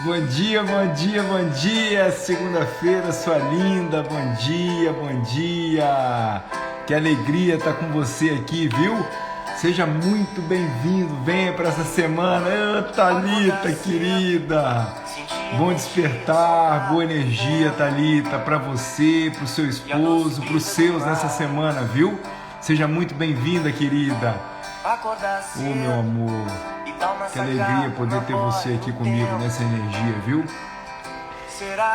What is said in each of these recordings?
Bom dia, bom dia, bom dia! Segunda-feira, sua linda, bom dia, bom dia! Que alegria estar com você aqui, viu? Seja muito bem-vindo, venha para essa semana. Ô, Thalita, querida! Bom despertar, boa energia, Thalita, para você, para o seu esposo, para os seus nessa semana, viu? Seja muito bem-vinda, querida! Ô, meu amor! Que alegria poder ter você aqui comigo nessa energia, viu?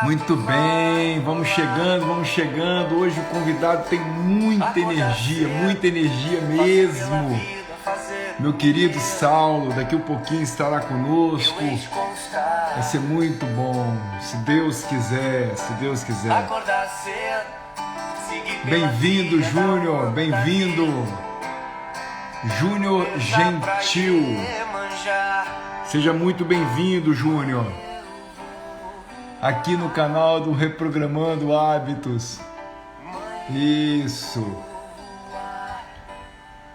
Muito bem, vamos chegando, vamos chegando. Hoje o convidado tem muita energia mesmo. Meu querido Saulo, daqui a pouquinho estará conosco. Vai ser muito bom, se Deus quiser, se Deus quiser. Bem-vindo, Júnior, bem-vindo. Júnior Gentil. Seja muito bem-vindo, Júnior, aqui no canal do Reprogramando Hábitos. Isso.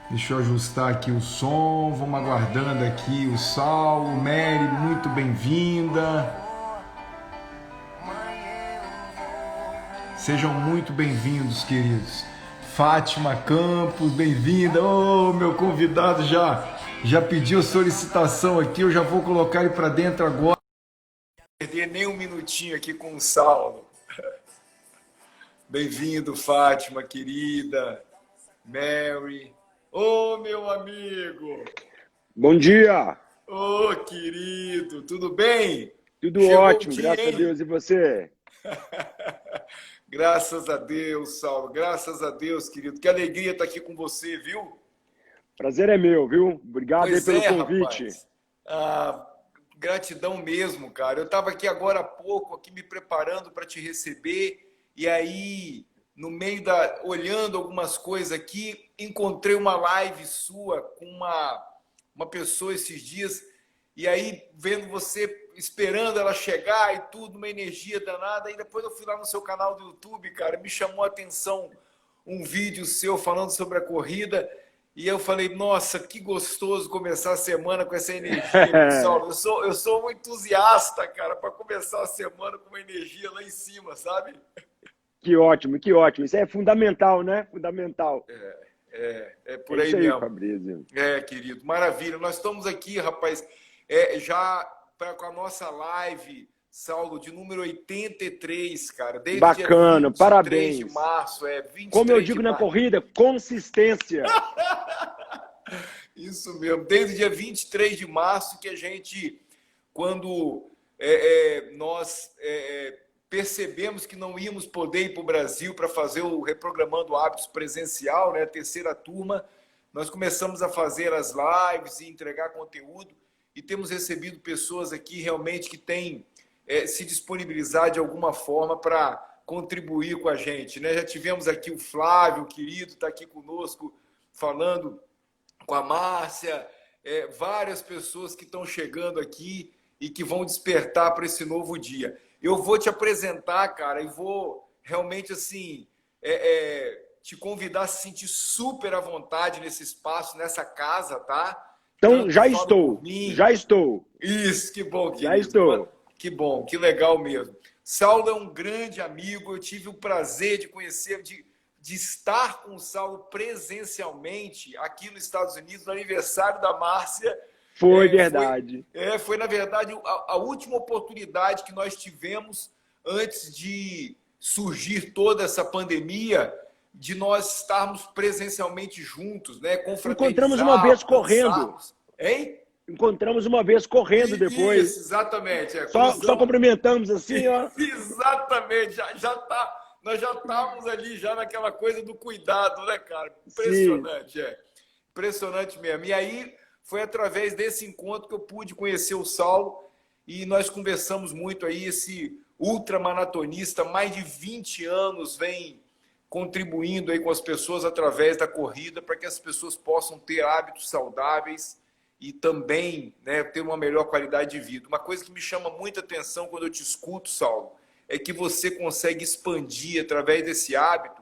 Deixa eu ajustar aqui o som, vamos aguardando aqui o Saulo, Mary, muito bem-vinda. Sejam muito bem-vindos, queridos. Fátima Campos, bem-vinda. Ô, meu convidado já pediu solicitação aqui, eu já vou colocar ele para dentro agora. Não perder nem um minutinho aqui com o Saulo. Bem-vindo, Fátima, querida. Mary. Ô, meu amigo. Bom dia. Ô, querido, tudo bem? Tudo ótimo, graças a Deus. E você? Graças a Deus, Saulo. Graças a Deus, querido. Que alegria estar aqui com você, viu? Prazer é meu, viu? Obrigado aí pelo convite. Gratidão mesmo, cara. Eu estava aqui agora há pouco, aqui me preparando para te receber, e aí, no meio olhando algumas coisas aqui, encontrei uma live sua com uma pessoa esses dias, e aí, vendo você, esperando ela chegar e tudo, uma energia danada, e depois eu fui lá no seu canal do YouTube, cara, me chamou a atenção um vídeo seu falando sobre a corrida. E eu falei, nossa, que gostoso começar a semana com essa energia, pessoal. Eu sou um entusiasta, cara, para começar a semana com uma energia lá em cima, sabe? Que ótimo, que ótimo. Isso é fundamental, né? Fundamental. É por aí mesmo. Fabrício. Querido, maravilha. Nós estamos aqui, rapaz, já com a nossa live, Saulo, de número 83, cara. Desde bacana, dia 23 parabéns. de março, 23 Como eu digo na corrida, consistência. Isso mesmo. Desde o dia 23 de março que a gente, quando nós percebemos que não íamos poder ir para o Brasil para fazer o Reprogramando Hábitos presencial, né, a terceira turma, nós começamos a fazer as lives e entregar conteúdo e temos recebido pessoas aqui realmente que têm se disponibilizar de alguma forma para contribuir com a gente, né? Já tivemos aqui o Flávio, querido, está aqui conosco falando com a Márcia, várias pessoas que estão chegando aqui e que vão despertar para esse novo dia. Eu vou te apresentar, cara, e vou realmente assim te convidar a se sentir super à vontade nesse espaço, nessa casa, tá? Então, já estou. Isso, que bom, querido. Já estou. Que bom, que legal mesmo. Saulo é um grande amigo, eu tive o prazer de conhecer, de estar com o Saulo presencialmente aqui nos Estados Unidos, no aniversário da Márcia. Foi verdade. Foi, na verdade, a última oportunidade que nós tivemos antes de surgir toda essa pandemia, de nós estarmos presencialmente juntos, né? Encontramos uma vez correndo. Hein? Encontramos uma vez correndo depois. Isso, exatamente. Só cumprimentamos assim, ó. Exatamente. Nós já estávamos ali já naquela coisa do cuidado, né, cara? Impressionante, Impressionante mesmo. E aí foi através desse encontro que eu pude conhecer o Saulo e nós conversamos muito aí. Esse ultramaratonista, mais de 20 anos, vem contribuindo aí com as pessoas através da corrida para que as pessoas possam ter hábitos saudáveis e também, né, ter uma melhor qualidade de vida. Uma coisa que me chama muita atenção quando eu te escuto, Saulo, é que você consegue expandir através desse hábito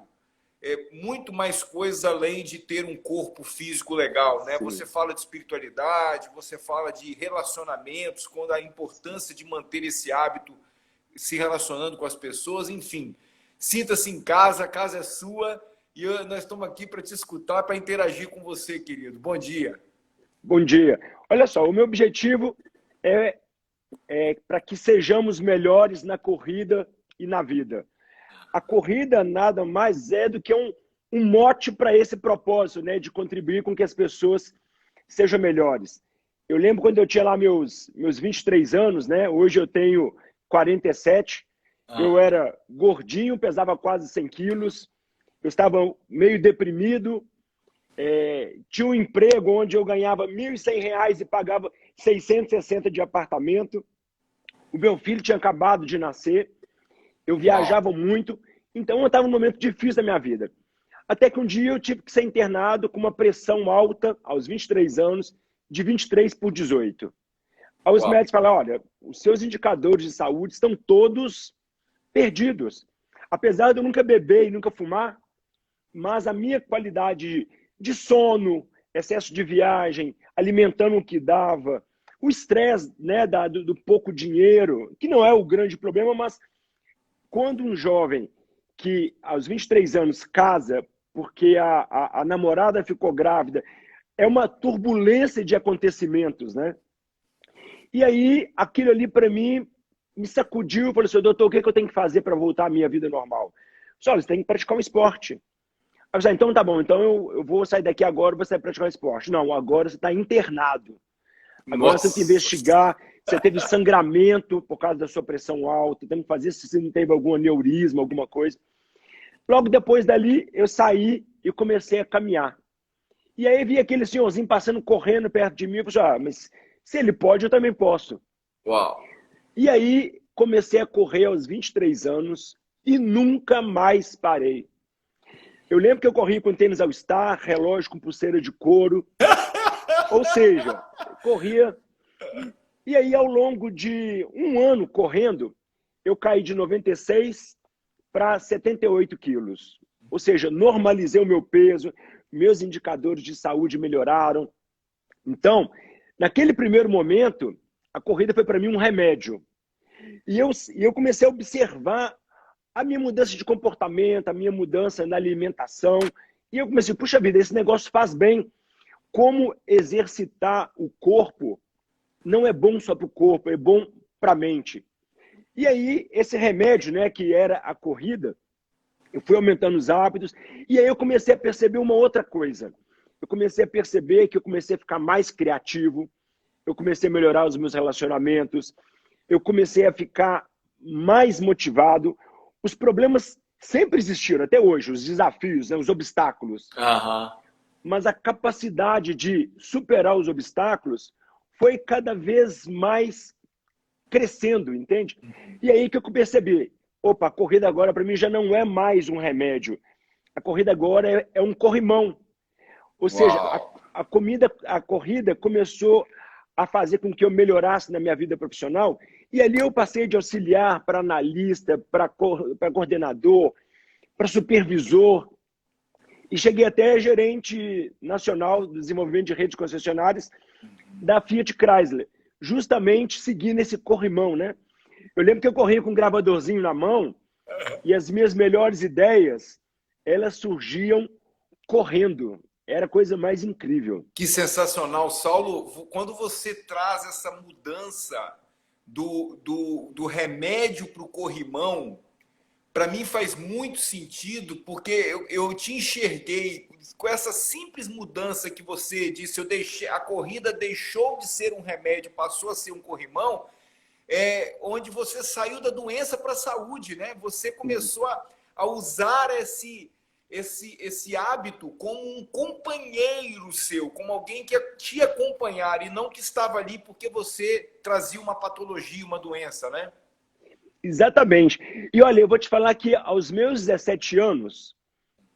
muito mais coisas além de ter um corpo físico legal, né? Sim. Você fala de espiritualidade, você fala de relacionamentos, quando a importância de manter esse hábito se relacionando com as pessoas, enfim. Sinta-se em casa, a casa é sua e nós estamos aqui para te escutar, para interagir com você, querido. Bom dia. Bom dia. Olha só, o meu objetivo é para que sejamos melhores na corrida e na vida. A corrida nada mais é do que um mote para esse propósito, né, de contribuir com que as pessoas sejam melhores. Eu lembro quando eu tinha lá meus 23 anos, né? Hoje eu tenho 47. Eu era gordinho, pesava quase 100 quilos. Eu estava meio deprimido. Tinha um emprego onde eu ganhava R$ 1.100 e pagava 660 de apartamento. O meu filho tinha acabado de nascer. Eu viajava muito. Então eu estava num momento difícil da minha vida. Até que um dia eu tive que ser internado com uma pressão alta, aos 23 anos, de 23/18. Aí os médicos falaram, olha, os seus indicadores de saúde estão todos perdidos. Apesar de eu nunca beber e nunca fumar, mas a minha qualidade de sono, excesso de viagem, alimentando o que dava, o estresse, né, do pouco dinheiro, que não é o grande problema, mas quando um jovem que aos 23 anos casa porque a namorada ficou grávida, é uma turbulência de acontecimentos, né? E aí, aquilo ali para mim me sacudiu e falou assim, doutor, o que eu tenho que fazer para voltar à minha vida normal? Olha, você tem que praticar um esporte. Eu disse, então tá bom, então eu vou sair daqui agora e você vai praticar um esporte. Não, agora você está internado. Agora você tem que investigar, você teve sangramento por causa da sua pressão alta, tem que fazer se você não teve algum aneurisma, alguma coisa. Logo depois dali, eu saí e comecei a caminhar. E aí vi aquele senhorzinho passando, correndo perto de mim, eu falei, mas se ele pode, eu também posso. Uau! E aí comecei a correr aos 23 anos e nunca mais parei. Eu lembro que eu corri com tênis All Star, relógio com pulseira de couro. Ou seja, corria. E aí, ao longo de um ano correndo, eu caí de 96 para 78 quilos. Ou seja, normalizei o meu peso, meus indicadores de saúde melhoraram. Então, naquele primeiro momento, a corrida foi para mim um remédio. E eu comecei a observar a minha mudança de comportamento, a minha mudança na alimentação. E eu comecei, puxa vida, esse negócio faz bem. Como exercitar o corpo não é bom só para o corpo, é bom para a mente. E aí, esse remédio, né, que era a corrida, eu fui aumentando os hábitos, e aí eu comecei a perceber uma outra coisa. Eu comecei a perceber que eu comecei a ficar mais criativo, eu comecei a melhorar os meus relacionamentos, eu comecei a ficar mais motivado. Os problemas sempre existiram, até hoje, os desafios, né, os obstáculos. Mas a capacidade de superar os obstáculos foi cada vez mais crescendo, entende? E aí que eu percebi, opa, a corrida agora para mim já não é mais um remédio. A corrida agora é um corrimão. Ou seja, a corrida começou a fazer com que eu melhorasse na minha vida profissional. E ali eu passei de auxiliar para analista, para coordenador, para supervisor. E cheguei até gerente nacional do desenvolvimento de redes concessionárias da Fiat Chrysler. Justamente seguindo esse corrimão, né? Eu lembro que eu corria com um gravadorzinho na mão e as minhas melhores ideias, elas surgiam correndo. Era a coisa mais incrível. Que sensacional, Saulo. Quando você traz essa mudança do remédio para o corrimão, para mim faz muito sentido, porque eu te enxerguei com essa simples mudança que você disse, a corrida deixou de ser um remédio, passou a ser um corrimão, onde você saiu da doença para a saúde, né? Você começou a usar esse hábito como um companheiro seu, como alguém que ia te acompanhar e não que estava ali porque você trazia uma patologia, uma doença, né? Exatamente. E olha, eu vou te falar que aos meus 17 anos,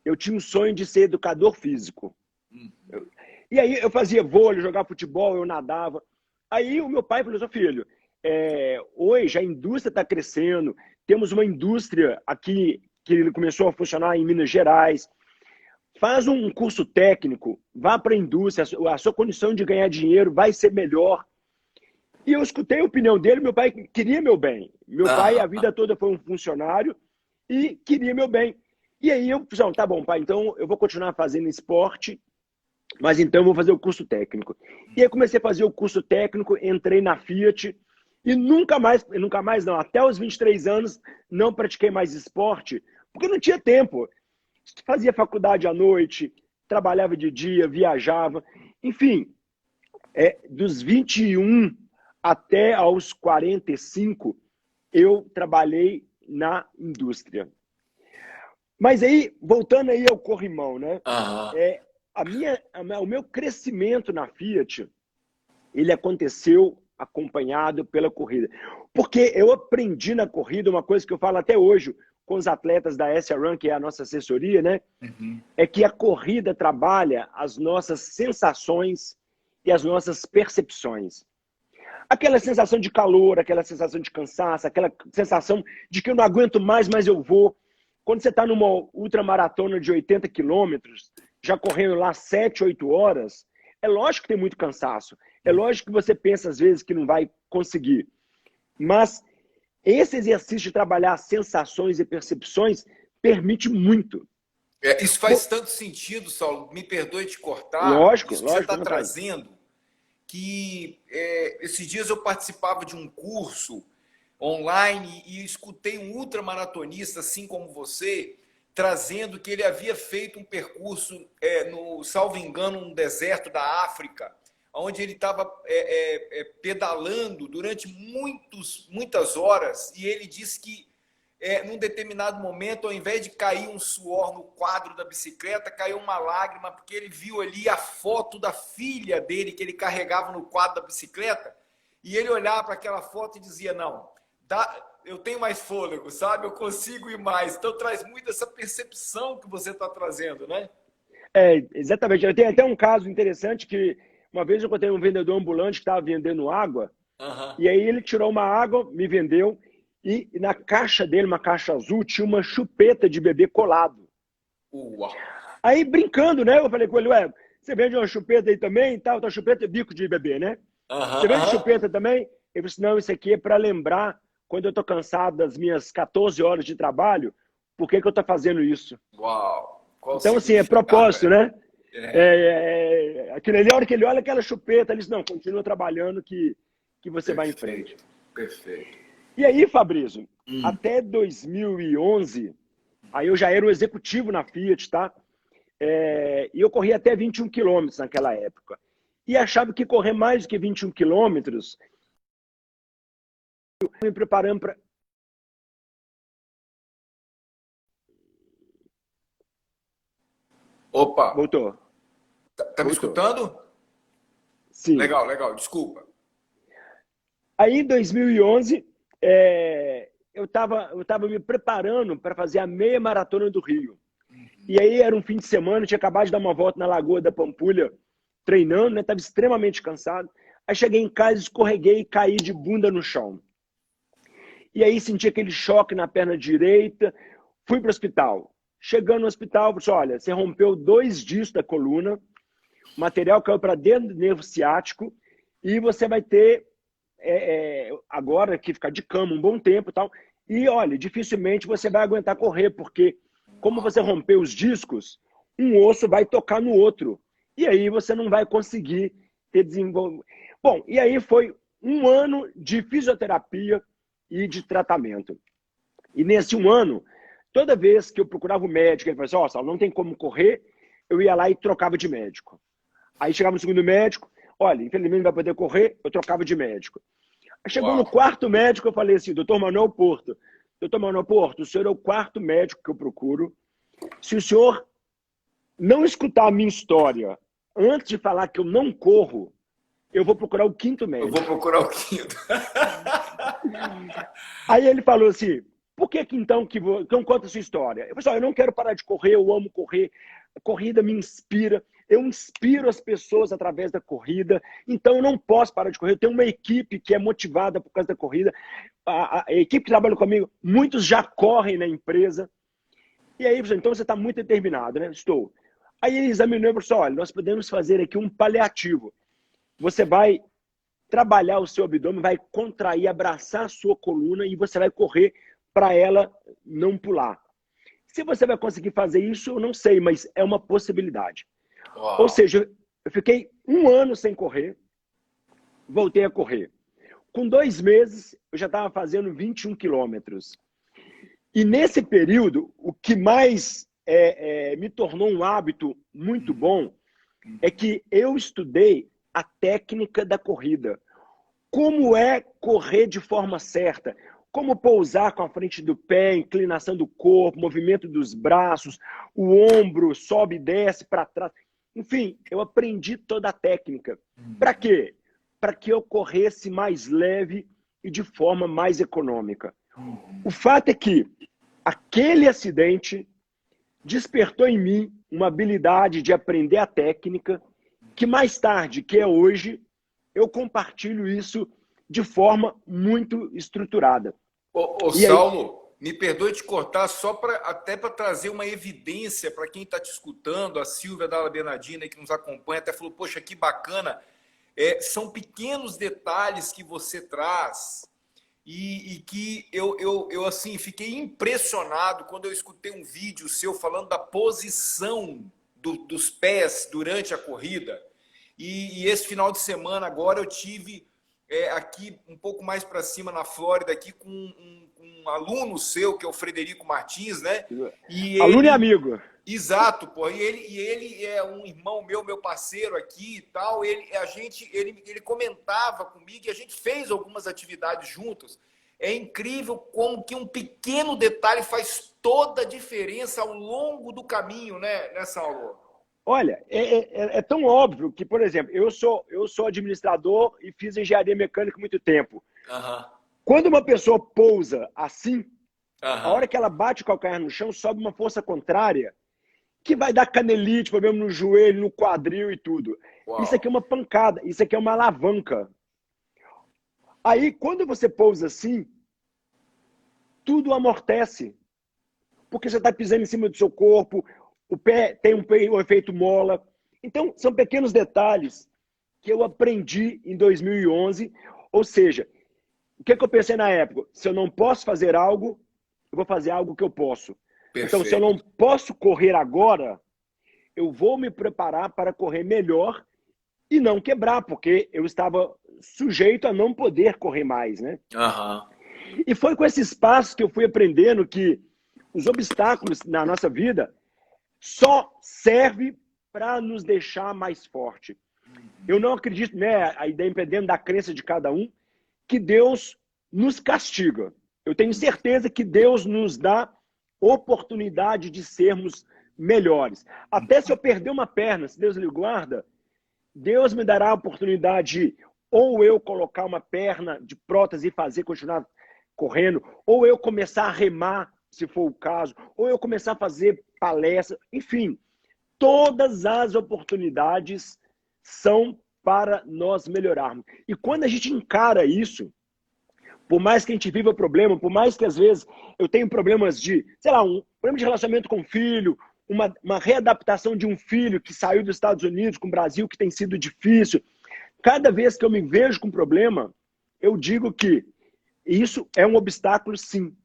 eu tinha um sonho de ser educador físico. E aí eu fazia vôlei, jogava futebol, eu nadava. Aí o meu pai falou assim, filho, hoje a indústria está crescendo, temos uma indústria aqui que começou a funcionar em Minas Gerais, faz um curso técnico, vá para a indústria, a sua condição de ganhar dinheiro vai ser melhor. E eu escutei a opinião dele, meu pai queria meu bem. Meu pai, a vida toda, foi um funcionário e queria meu bem. E aí eu falei, tá bom, pai, então eu vou continuar fazendo esporte, mas então eu vou fazer o curso técnico. E aí comecei a fazer o curso técnico, entrei na Fiat e nunca mais não, até os 23 anos não pratiquei mais esporte, porque não tinha tempo. Fazia faculdade à noite, trabalhava de dia, viajava, enfim, dos 21 até aos 45, eu trabalhei na indústria. Mas aí, voltando aí ao corrimão, né? O meu crescimento na Fiat, ele aconteceu acompanhado pela corrida. Porque eu aprendi na corrida uma coisa que eu falo até hoje com os atletas da SRAM, que é a nossa assessoria, né? É que a corrida trabalha as nossas sensações e as nossas percepções. Aquela sensação de calor, aquela sensação de cansaço, aquela sensação de que eu não aguento mais, mas eu vou. Quando você está numa ultramaratona de 80 quilômetros, já correndo lá 7, 8 horas, é lógico que tem muito cansaço. É lógico que você pensa, às vezes, que não vai conseguir. Mas esse exercício de trabalhar sensações e percepções permite muito. Isso faz tanto sentido, Saulo. Me perdoe te cortar. Lógico, isso que lógico. você está trazendo, que esses dias eu participava de um curso online e escutei um ultramaratonista, assim como você, trazendo que ele havia feito um percurso, salvo engano, no deserto da África, onde ele estava pedalando durante muitas horas, e ele disse que, num determinado momento, ao invés de cair um suor no quadro da bicicleta, caiu uma lágrima, porque ele viu ali a foto da filha dele, que ele carregava no quadro da bicicleta, e ele olhava para aquela foto e dizia, não, eu tenho mais fôlego, sabe? Eu consigo ir mais. Então traz muito essa percepção que você está trazendo, né? Exatamente. Eu tenho até um caso interessante que uma vez eu encontrei um vendedor ambulante que estava vendendo água, e aí ele tirou uma água, me vendeu, e na caixa dele, uma caixa azul, tinha uma chupeta de bebê colado. Uau. Aí brincando, né? Eu falei com ele, você vende uma chupeta aí também? Tá, chupeta é bico de bebê, né? Você vende chupeta também? Ele disse, não, isso aqui é para lembrar quando eu estou cansado das minhas 14 horas de trabalho, por que eu estou fazendo isso? Uau! Então, assim, é propósito, né? Aquilo ali, a hora que ele olha aquela chupeta, ele diz, não, continua trabalhando que você vai em frente. Perfeito. E aí, Fabrício, até 2011, aí eu já era o executivo na Fiat, tá? E eu corria até 21 quilômetros naquela época. E achava que correr mais do que 21 quilômetros, me preparando para... Opa! Voltou. Tá me escutando? Sim. Legal, desculpa. Aí, em 2011, eu tava me preparando para fazer a meia maratona do Rio. E aí era um fim de semana, eu tinha acabado de dar uma volta na Lagoa da Pampulha, treinando, né? Tava extremamente cansado. Aí cheguei em casa, escorreguei e caí de bunda no chão. E aí senti aquele choque na perna direita, fui para o hospital. Chegando no hospital, eu disse, olha, você rompeu 2 discos da coluna, o material caiu para dentro do nervo ciático e você vai ter agora que ficar de cama um bom tempo e tal. E olha, dificilmente você vai aguentar correr, porque como você rompeu os discos, um osso vai tocar no outro. E aí você não vai conseguir ter desenvolvimento. Bom, e aí foi um ano de fisioterapia e de tratamento. E nesse um ano, toda vez que eu procurava o médico, ele falava assim, não tem como correr, eu ia lá e trocava de médico. Aí chegava no segundo médico, olha, infelizmente não vai poder correr, eu trocava de médico. Aí chegou no 4º médico, eu falei assim, doutor Manuel Porto, o senhor é o 4º médico que eu procuro. Se o senhor não escutar a minha história antes de falar que eu não corro, eu vou procurar o 5º médico. Eu vou procurar o 5º. Aí ele falou assim, por que então que não conta a sua história? Eu falei assim, eu não quero parar de correr, eu amo correr, a corrida me inspira, eu inspiro as pessoas através da corrida, então eu não posso parar de correr, eu tenho uma equipe que é motivada por causa da corrida, a equipe que trabalha comigo, muitos já correm na empresa, e aí, então você está muito determinado, né? Estou. Aí ele examinou e falou assim, olha, nós podemos fazer aqui um paliativo. Você vai trabalhar o seu abdômen, vai contrair, abraçar a sua coluna e você vai correr para ela não pular. Se você vai conseguir fazer isso, eu não sei, mas é uma possibilidade. Uau. Ou seja, eu fiquei 1 ano sem correr, voltei a correr. Com 2 meses, eu já estava fazendo 21 quilômetros. E nesse período, o que mais me tornou um hábito muito bom é que eu estudei a técnica da corrida. Como é correr de forma certa? Como pousar com a frente do pé, inclinação do corpo, movimento dos braços, o ombro sobe e desce para trás. Enfim, eu aprendi toda a técnica. Para quê? Para que eu corresse mais leve e de forma mais econômica. O fato é que aquele acidente despertou em mim uma habilidade de aprender a técnica que mais tarde, que é hoje, eu compartilho isso de forma muito estruturada. Ô Saulo, me perdoe te cortar, só até para trazer uma evidência para quem está te escutando, a Silvia Dalla Bernardina, que nos acompanha, até falou, poxa, que bacana. São pequenos detalhes que você traz e que eu assim, fiquei impressionado quando eu escutei um vídeo seu falando da posição dos pés durante a corrida. E esse final de semana agora eu tive aqui um pouco mais para cima na Flórida, aqui com um aluno seu, que é o Frederico Martins, né? Aluno e amigo. Exato, pô. E ele é um irmão meu parceiro aqui e tal. Ele comentava comigo e a gente fez algumas atividades juntos. É incrível como que um pequeno detalhe faz toda a diferença ao longo do caminho, né Saulo? Olha, é tão óbvio que, por exemplo, eu sou administrador e fiz engenharia mecânica há muito tempo. Uhum. Quando uma pessoa pousa assim, Uhum. a hora que ela bate o calcanhar no chão, sobe uma força contrária que vai dar canelite, problema no joelho, no quadril e tudo. Uau. Isso aqui é uma pancada, isso aqui é uma alavanca. Aí, quando você pousa assim, tudo amortece. Porque você está pisando em cima do seu corpo, o pé tem um efeito mola. Então, são pequenos detalhes que eu aprendi em 2011. Ou seja, o que eu pensei na época? Se eu não posso fazer algo, eu vou fazer algo que eu posso. Perfeito. Então, se eu não posso correr agora, eu vou me preparar para correr melhor e não quebrar, porque eu estava sujeito a não poder correr mais, né? Uhum. E foi com esses passos que eu fui aprendendo que os obstáculos na nossa vida só servem para nos deixar mais forte. Eu não acredito, né, aí dependendo da crença de cada um, que Deus nos castiga. Eu tenho certeza que Deus nos dá oportunidade de sermos melhores. Até se eu perder uma perna, se Deus lhe guarda, Deus me dará a oportunidade de ou eu colocar uma perna de prótese e continuar correndo, ou eu começar a remar, se for o caso, ou eu começar a fazer palestra, enfim, todas as oportunidades são para nós melhorarmos. E quando a gente encara isso, por mais que a gente viva problema, por mais que às vezes eu tenha problemas de, sei lá, um problema de relacionamento com o filho, uma readaptação de um filho que saiu dos Estados Unidos com o Brasil, que tem sido difícil, cada vez que eu me vejo com problema, eu digo que isso é um obstáculo, sim,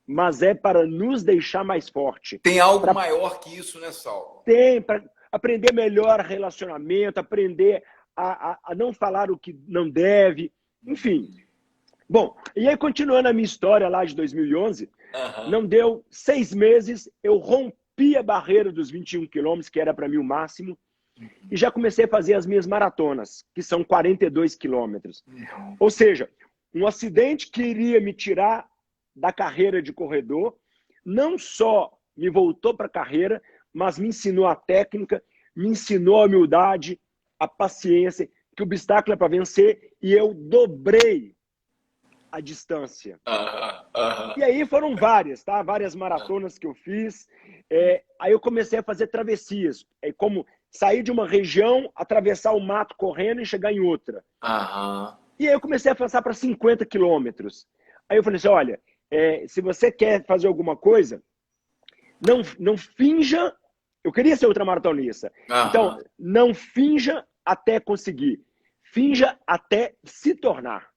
mas é para nos deixar mais forte. Tem algo maior que isso, né, Saulo? Tem, para aprender melhor relacionamento, aprender a não falar o que não deve, enfim. Bom, e aí continuando a minha história lá de 2011, não deu 6 meses, eu rompi a barreira dos 21 quilômetros, que era para mim o máximo, e já comecei a fazer as minhas maratonas, que são 42 quilômetros. Ou seja, um acidente que iria me tirar da carreira de corredor, não só me voltou para a carreira, mas me ensinou a técnica, me ensinou a humildade, a paciência, que o obstáculo é para vencer, e eu dobrei a distância. E aí foram várias, tá? Várias maratonas que eu fiz. Aí eu comecei a fazer travessias. É como sair de uma região, atravessar o mato correndo e chegar em outra. E aí eu comecei a avançar para 50 quilômetros. Aí eu falei assim, olha, se você quer fazer alguma coisa, não finja Eu queria ser ultramaratonista. Então, não finja até conseguir. Finja até se tornar.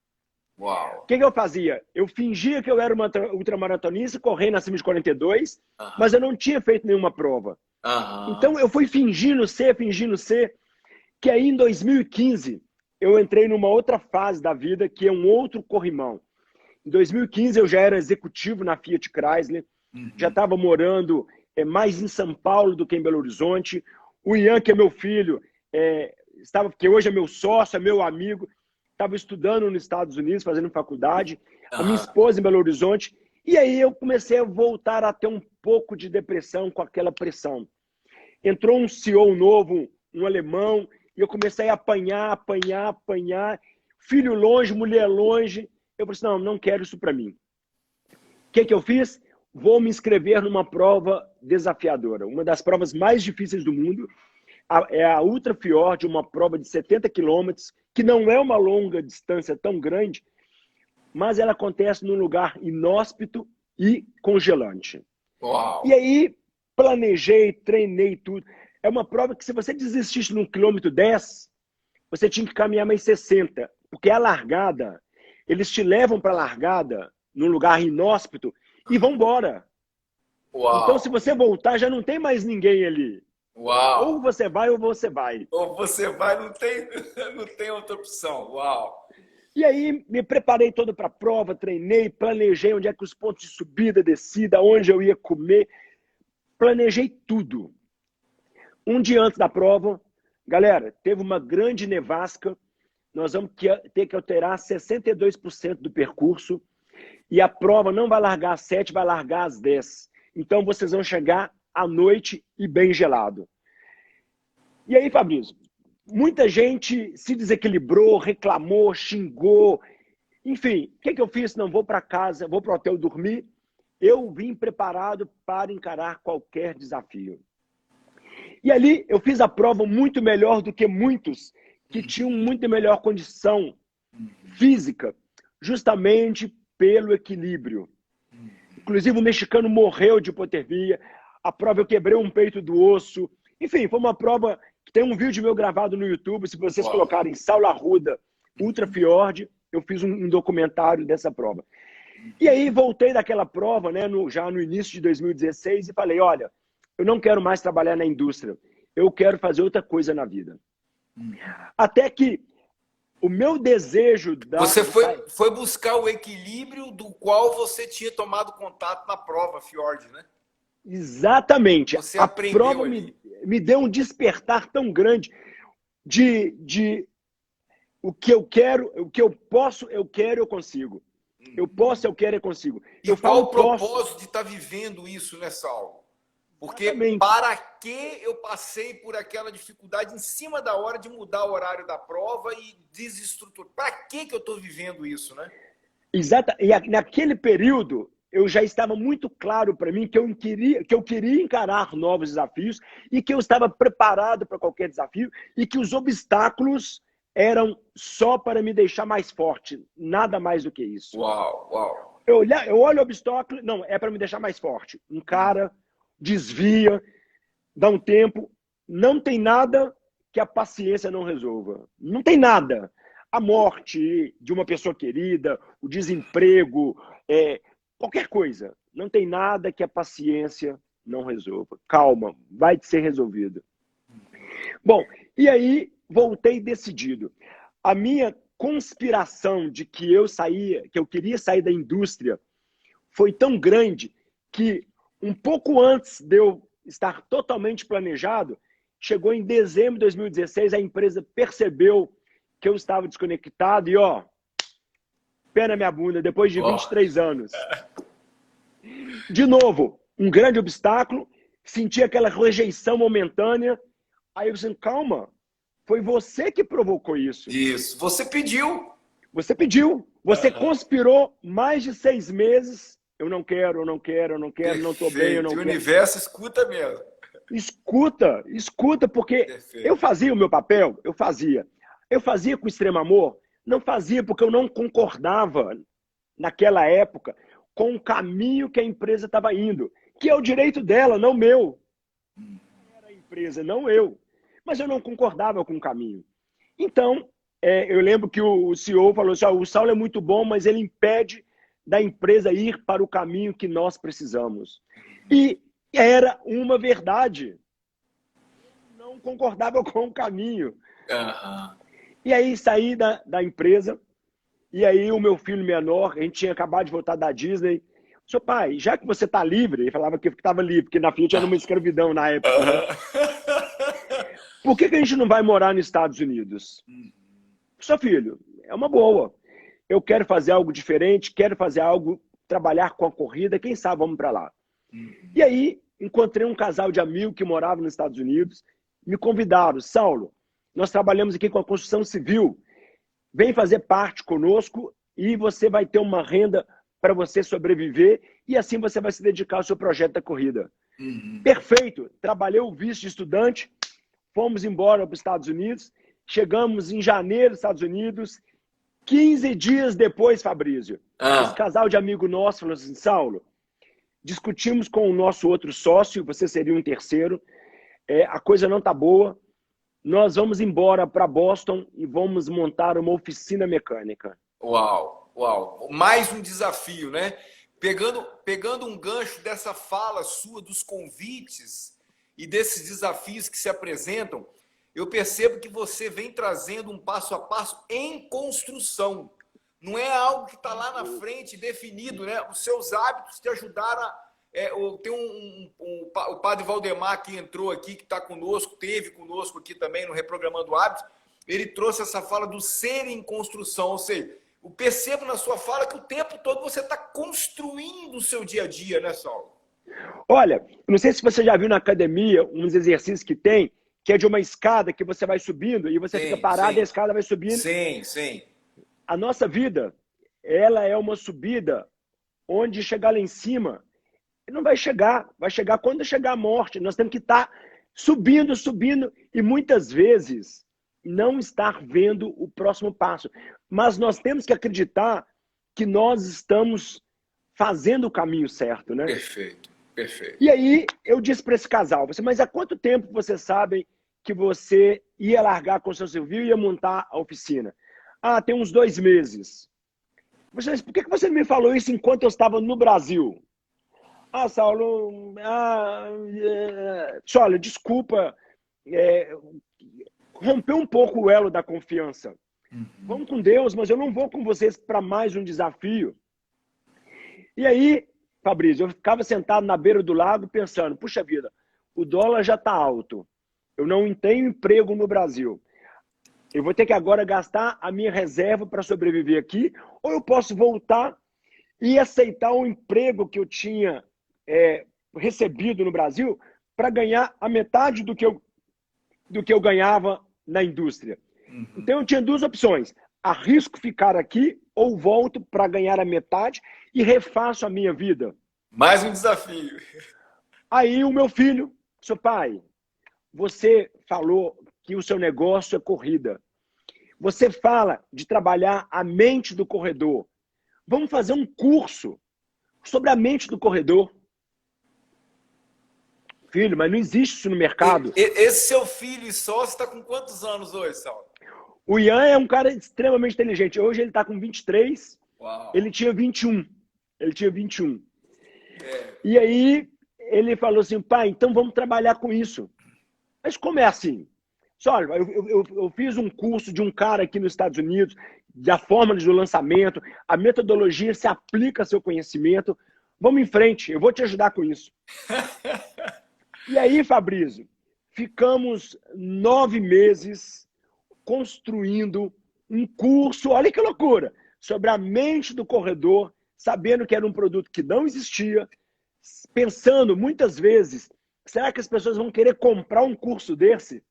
Uau. O que eu fazia? Eu fingia que eu era uma ultramaratonista, correndo acima de 42, mas eu não tinha feito nenhuma prova. Então, eu fui fingindo ser, que aí em 2015, eu entrei numa outra fase da vida, que é um outro corrimão. Em 2015, eu já era executivo na Fiat Chrysler, já estava morando mais em São Paulo do que em Belo Horizonte. O Ian, que é meu filho, que hoje é meu sócio, é meu amigo, estava estudando nos Estados Unidos, fazendo faculdade, a minha esposa em Belo Horizonte, e aí eu comecei a voltar a ter um pouco de depressão com aquela pressão. Entrou um CEO novo, um alemão, e eu comecei a apanhar, filho longe, mulher longe. Eu falei assim, não quero isso para mim. O que eu fiz? Vou me inscrever numa prova desafiadora, uma das provas mais difíceis do mundo, é a Ultra Fjord, uma prova de 70 quilômetros, que não é uma longa distância tão grande, mas ela acontece num lugar inóspito e congelante. Uau. E aí, planejei, treinei tudo. É uma prova que se você desistisse no quilômetro 10, você tinha que caminhar mais 60, porque a largada, eles te levam para a largada, num lugar inóspito, e vão embora. Então, se você voltar, já não tem mais ninguém ali. Uau. Ou você vai ou você vai. Ou você vai, não tem outra opção. Uau. E aí, me preparei todo para a prova, treinei, planejei onde é que os pontos de subida, descida, onde eu ia comer. Planejei tudo. Um dia antes da prova, galera, teve uma grande nevasca. Nós vamos ter que alterar 62% do percurso. E a prova não vai largar às 7, vai largar às 10. Então, vocês vão chegar à noite e bem gelado. E aí, Fabrício, muita gente se desequilibrou, reclamou, xingou. Enfim, o que eu fiz? Não vou para casa, vou para o hotel dormir. Eu vim preparado para encarar qualquer desafio. E ali eu fiz a prova muito melhor do que muitos que tinham muito melhor condição física, justamente pelo equilíbrio. Inclusive o mexicano morreu de hipotermia. A prova eu quebrei um peito do osso. Enfim, foi uma prova que tem um vídeo meu gravado no YouTube. Se vocês colocarem Saulo Arruda, Ultra Fjord, eu fiz um documentário dessa prova. E aí voltei daquela prova, né, já no início de 2016 e falei, olha, eu não quero mais trabalhar na indústria. Eu quero fazer outra coisa na vida. Até que o meu desejo... Você foi buscar o equilíbrio do qual você tinha tomado contato na prova Fjord, né? Exatamente. Você a aprendeu prova me deu um despertar tão grande de o que eu quero, o que eu posso, eu quero, eu consigo. Eu posso, eu quero, eu consigo. E qual o propósito de estar vivendo isso, né, Saulo? Porque Exatamente. Para que eu passei por aquela dificuldade em cima da hora de mudar o horário da prova e desestruturar? Para que eu estou vivendo isso, né? Exato. E naquele período, eu já estava muito claro para mim que eu queria encarar novos desafios e que eu estava preparado para qualquer desafio e que os obstáculos eram só para me deixar mais forte, nada mais do que isso. Uau, uau. Eu olho o obstáculo, não, é para me deixar mais forte. Encara, desvia, dá um tempo. Não tem nada que a paciência não resolva. Não tem nada. A morte de uma pessoa querida, o desemprego, qualquer coisa. Não tem nada que a paciência não resolva. Calma, vai ser resolvido. Bom, e aí voltei decidido. A minha conspiração de que eu queria sair da indústria foi tão grande que um pouco antes de eu estar totalmente planejado, chegou em dezembro de 2016, a empresa percebeu que eu estava desconectado e, pé na minha bunda, depois de 23 anos. De novo, um grande obstáculo, senti aquela rejeição momentânea. Aí eu disse, calma, foi você que provocou isso. Isso, você pediu. Você pediu. Você conspirou mais de 6 meses. Eu não quero, eu não quero, eu não quero, não estou bem, eu não quero. O universo escuta mesmo. Escuta, porque eu fazia o meu papel, eu fazia. Eu fazia com extremo amor, não fazia porque eu não concordava, naquela época, com o caminho que a empresa estava indo, que é o direito dela, não meu. empresa, não eu. Mas eu não concordava com o caminho. Então, eu lembro que o CEO falou assim, o Saulo é muito bom, mas ele impede da empresa ir para o caminho que nós precisamos. E era uma verdade. Eu não concordava com o caminho. E aí saí da empresa, e aí o meu filho menor, a gente tinha acabado de voltar da Disney. Seu pai, já que você está livre, ele falava que estava livre, porque na Fiat era uma escravidão na época. Né? Por que a gente não vai morar nos Estados Unidos? Seu filho, é uma boa. Eu quero fazer algo diferente, quero fazer algo, trabalhar com a corrida, quem sabe vamos para lá. E aí, encontrei um casal de amigos que morava nos Estados Unidos, me convidaram, Saulo, nós trabalhamos aqui com a construção civil, vem fazer parte conosco e você vai ter uma renda para você sobreviver e assim você vai se dedicar ao seu projeto da corrida. Perfeito, trabalhei o visto de estudante, fomos embora para os Estados Unidos, chegamos em janeiro dos Estados Unidos, 15 dias depois, Fabrício, esse casal de amigo nosso falou assim, Saulo, discutimos com o nosso outro sócio, você seria um terceiro, a coisa não está boa, nós vamos embora para Boston e vamos montar uma oficina mecânica. Uau, uau. Mais um desafio, né? Pegando um gancho dessa fala sua, dos convites e desses desafios que se apresentam, eu percebo que você vem trazendo um passo a passo em construção. Não é algo que está lá na frente definido, né? Os seus hábitos te ajudaram a... tem o padre Valdemar que entrou aqui, que está conosco, teve conosco aqui também no Reprogramando Hábitos, ele trouxe essa fala do ser em construção, ou seja, eu percebo na sua fala que o tempo todo você está construindo o seu dia a dia, né, Saulo? Olha, não sei se você já viu na academia uns exercícios que tem, que é de uma escada que você vai subindo e você fica parado e a escada vai subindo. Sim. A nossa vida, ela é uma subida onde chegar lá em cima, não vai chegar quando chegar a morte. Nós temos que estar subindo e muitas vezes não estar vendo o próximo passo. Mas nós temos que acreditar que nós estamos fazendo o caminho certo, né? Perfeito. E aí eu disse para esse casal, mas há quanto tempo vocês sabem que você ia largar a construção civil e ia montar a oficina? Tem uns 2 meses. Por que você não me falou isso enquanto eu estava no Brasil? Saulo, olha, desculpa, rompeu um pouco o elo da confiança. Vamos com Deus, mas eu não vou com vocês para mais um desafio. E aí, Fabrício, eu ficava sentado na beira do lago pensando, puxa vida, o dólar já está alto, eu não tenho emprego no Brasil, eu vou ter que agora gastar a minha reserva para sobreviver aqui, ou eu posso voltar e aceitar um emprego que eu tinha recebido no Brasil para ganhar a metade do que eu ganhava na indústria. Então eu tinha 2 opções, arrisco ficar aqui ou volto para ganhar a metade e refaço a minha vida. Mais um desafio. Aí o meu filho, seu pai, você falou que o seu negócio é corrida. Você fala de trabalhar a mente do corredor. Vamos fazer um curso sobre a mente do corredor. Filho, mas não existe isso no mercado. Esse seu filho e sócio está com quantos anos hoje, Saulo? O Ian é um cara extremamente inteligente. Hoje ele está com 23. Uau. Ele tinha 21. E aí ele falou assim, pai, então vamos trabalhar com isso. Mas como é assim? Olha, eu fiz um curso de um cara aqui nos Estados Unidos, da forma do lançamento, a metodologia se aplica ao seu conhecimento. Vamos em frente, eu vou te ajudar com isso. E aí, Fabrício, ficamos 9 meses construindo um curso, olha que loucura, sobre a mente do corredor, sabendo que era um produto que não existia, pensando muitas vezes, será que as pessoas vão querer comprar um curso desse?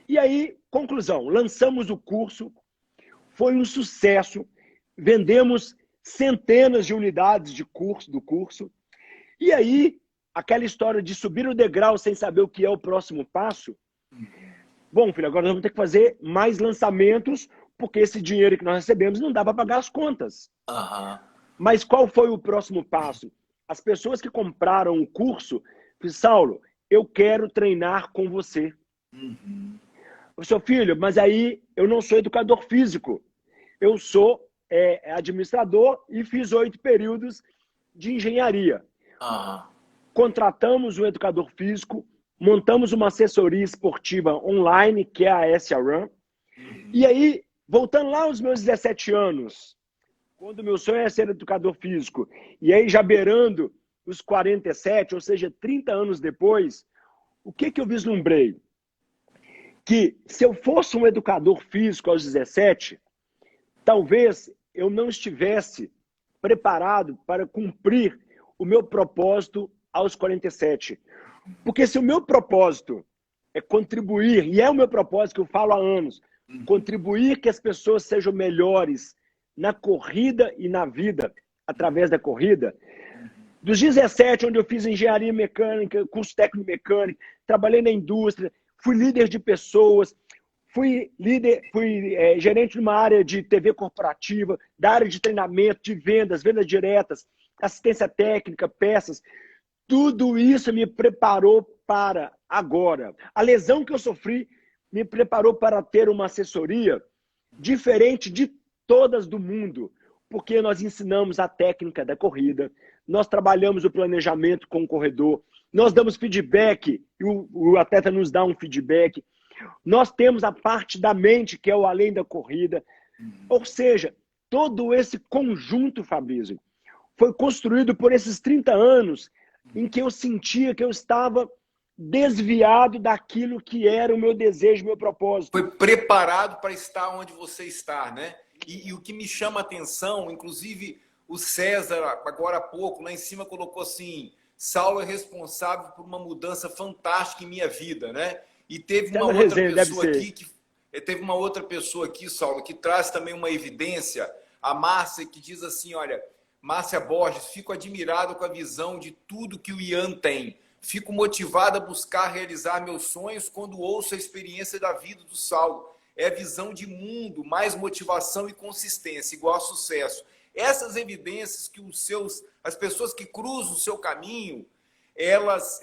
E aí, conclusão, lançamos o curso, foi um sucesso, vendemos centenas de unidades do curso, e aí, aquela história de subir o degrau sem saber o que é o próximo passo, bom, filho, agora nós vamos ter que fazer mais lançamentos, porque esse dinheiro que nós recebemos não dá para pagar as contas. Mas qual foi o próximo passo? As pessoas que compraram o curso, Saulo, eu quero treinar com você. Uhum. Seu filho, mas aí eu não sou educador físico. Eu sou administrador e fiz 8 períodos de engenharia. Ah. Contratamos um educador físico, montamos uma assessoria esportiva online, que é a SRAM. E aí, voltando lá aos meus 17 anos, quando meu sonho é ser educador físico, e aí já beirando os 47, ou seja, 30 anos depois, o que eu vislumbrei? Que se eu fosse um educador físico aos 17, talvez eu não estivesse preparado para cumprir o meu propósito aos 47. Porque se o meu propósito é contribuir, e é o meu propósito que eu falo há anos, contribuir que as pessoas sejam melhores na corrida e na vida, através da corrida, dos 17, onde eu fiz engenharia mecânica, curso técnico mecânico, trabalhei na indústria, fui líder de pessoas, fui gerente de uma área de TV corporativa, da área de treinamento, de vendas diretas, assistência técnica, peças. Tudo isso me preparou para agora. A lesão que eu sofri me preparou para ter uma assessoria diferente de todas do mundo, porque nós ensinamos a técnica da corrida, nós trabalhamos o planejamento com o corredor, nós damos feedback, o atleta nos dá um feedback, nós temos a parte da mente, que é o além da corrida. Ou seja, todo esse conjunto, Fabrício, foi construído por esses 30 anos em que eu sentia que eu estava desviado daquilo que era o meu desejo, meu propósito. Foi preparado para estar onde você está, né? E o que me chama a atenção, inclusive o César, agora há pouco, lá em cima colocou assim, Saulo é responsável por uma mudança fantástica em minha vida, né? E teve uma outra pessoa aqui, Saulo, que traz também uma evidência, a Márcia, que diz assim, olha, Márcia Borges, fico admirado com a visão de tudo que o Ian tem. Fico motivado a buscar realizar meus sonhos quando ouço a experiência da vida do Saulo. É a visão de mundo, mais motivação e consistência, igual a sucesso. Essas evidências que as pessoas que cruzam o seu caminho, elas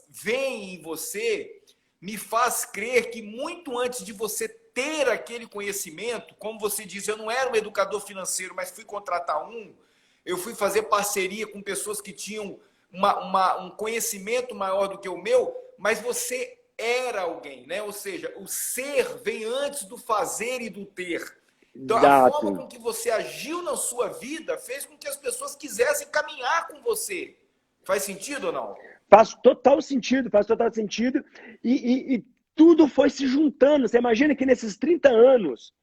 veem em você, me faz crer que muito antes de você ter aquele conhecimento, como você diz, eu não era um educador financeiro, mas fui contratar eu fui fazer parceria com pessoas que tinham um conhecimento maior do que o meu, mas você era alguém, né? Ou seja, o ser vem antes do fazer e do ter. Então, a forma com que você agiu na sua vida fez com que as pessoas quisessem caminhar com você. Faz sentido ou não? Faz total sentido, faz total sentido. E tudo foi se juntando. Você imagina que nesses 30 anos,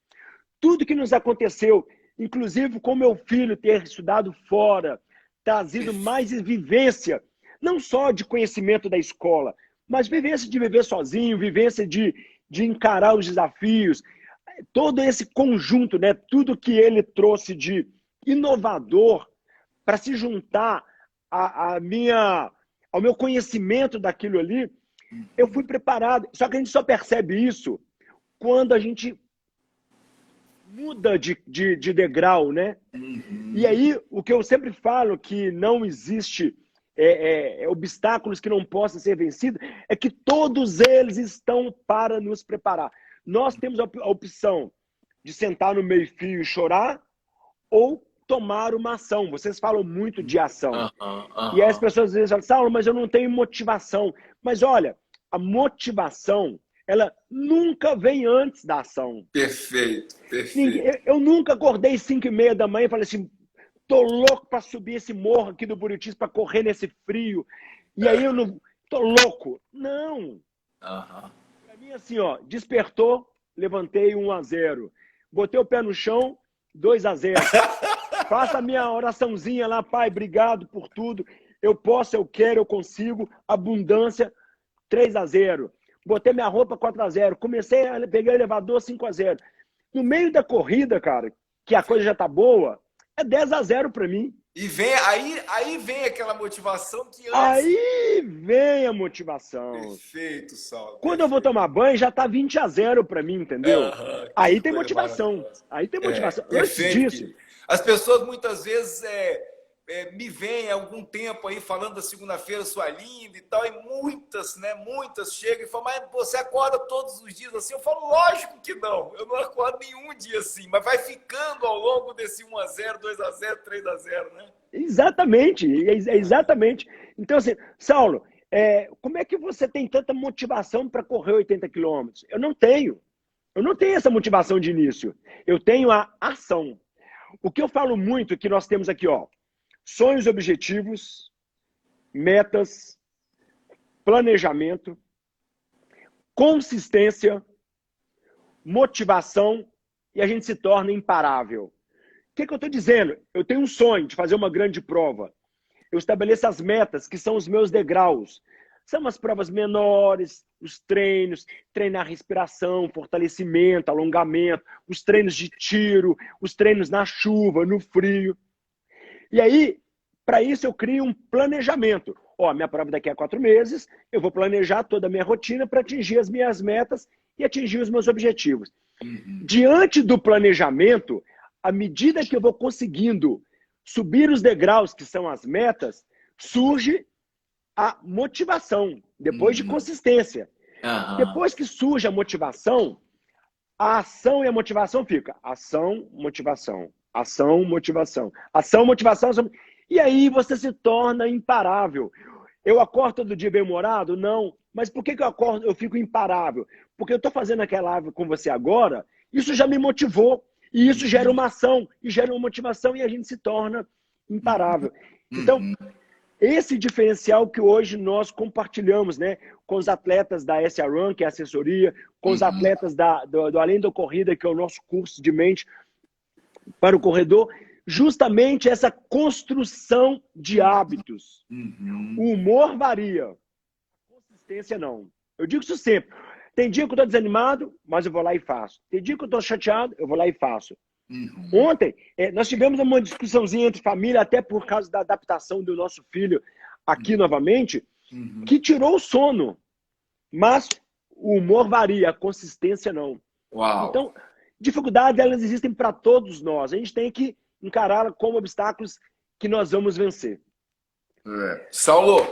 tudo que nos aconteceu, inclusive com meu filho ter estudado fora, trazido mais vivência, não só de conhecimento da escola, mas vivência de viver sozinho, vivência de encarar os desafios, todo esse conjunto, né? Tudo que ele trouxe de inovador para se juntar ao meu conhecimento daquilo ali, eu fui preparado. Só que a gente só percebe isso quando a gente muda de degrau, né? E aí, o que eu sempre falo, que não existe obstáculos que não possam ser vencidos, é que todos eles estão para nos preparar. Nós temos a opção de sentar no meio-fio e chorar ou tomar uma ação. Vocês falam muito de ação. E aí as pessoas às vezes falam, Saulo, mas eu não tenho motivação. Mas olha, a motivação, ela nunca vem antes da ação. Perfeito, perfeito. Eu nunca acordei 5h30 da manhã e falei assim, tô louco para subir esse morro aqui do Buritis para correr nesse frio. E aí eu não... Tô louco. Não. Pra mim, assim, ó, despertou, levantei 1-0. Botei o pé no chão, 2-0. Faça a minha oraçãozinha lá, Pai, obrigado por tudo. Eu posso, eu quero, eu consigo. Abundância, 3-0. Botei minha roupa, 4-0. Comecei a pegar o elevador, 5-0. No meio da corrida, cara, que a coisa já tá boa, é 10-0 para mim. E vem, aí vem aquela motivação que antes... Aí vem a motivação. Perfeito, Saulo. Quando eu vou tomar banho, já tá 20-0 para mim, entendeu? Aí tem motivação. Aí tem motivação. Antes disso... As pessoas muitas vezes me vem há algum tempo aí falando da segunda-feira sua linda e tal, e muitas, né, muitas chegam e falam, mas você acorda todos os dias assim? Eu falo, lógico que não, eu não acordo nenhum dia assim, mas vai ficando ao longo desse 1-0, 2-0, 3-0, né? Exatamente, exatamente. Então, assim, Saulo, como é que você tem tanta motivação para correr 80 quilômetros? Eu não tenho. Eu não tenho essa motivação de início. Eu tenho a ação. O que eu falo muito é que nós temos aqui, ó, sonhos, objetivos, metas, planejamento, consistência, motivação e a gente se torna imparável. O que eu estou dizendo? Eu tenho um sonho de fazer uma grande prova. Eu estabeleço as metas, que são os meus degraus. São as provas menores, os treinos, treinar respiração, fortalecimento, alongamento, os treinos de tiro, os treinos na chuva, no frio. E aí, para isso, eu crio um planejamento. Ó, minha prova daqui a 4 meses, eu vou planejar toda a minha rotina para atingir as minhas metas e atingir os meus objetivos. Diante do planejamento, à medida que eu vou conseguindo subir os degraus, que são as metas, surge a motivação, depois de consistência. Depois que surge a motivação, a ação e a motivação fica ação, motivação, ação, motivação, ação, motivação, ação. E aí você se torna imparável. Eu acordo todo dia bem-humorado? Não. Mas por que eu acordo, eu fico imparável? Porque eu estou fazendo aquela live com você agora, isso já me motivou. E isso gera uma ação, e gera uma motivação, e a gente se torna imparável. Então, esse diferencial que hoje nós compartilhamos, né, com os atletas da SRun, que é a assessoria, com os atletas do Além da Corrida, que é o nosso curso de mente para o corredor, justamente essa construção de hábitos. O humor varia, a consistência não. Eu digo isso sempre. Tem dia que eu estou desanimado, mas eu vou lá e faço. Tem dia que eu estou chateado, eu vou lá e faço. Ontem, nós tivemos uma discussãozinha entre família, até por causa da adaptação do nosso filho aqui novamente, que tirou o sono. Mas o humor varia, a consistência não. Uau. Então, dificuldades, elas existem para todos nós. A gente tem que encará-las como obstáculos que nós vamos vencer. Saulo,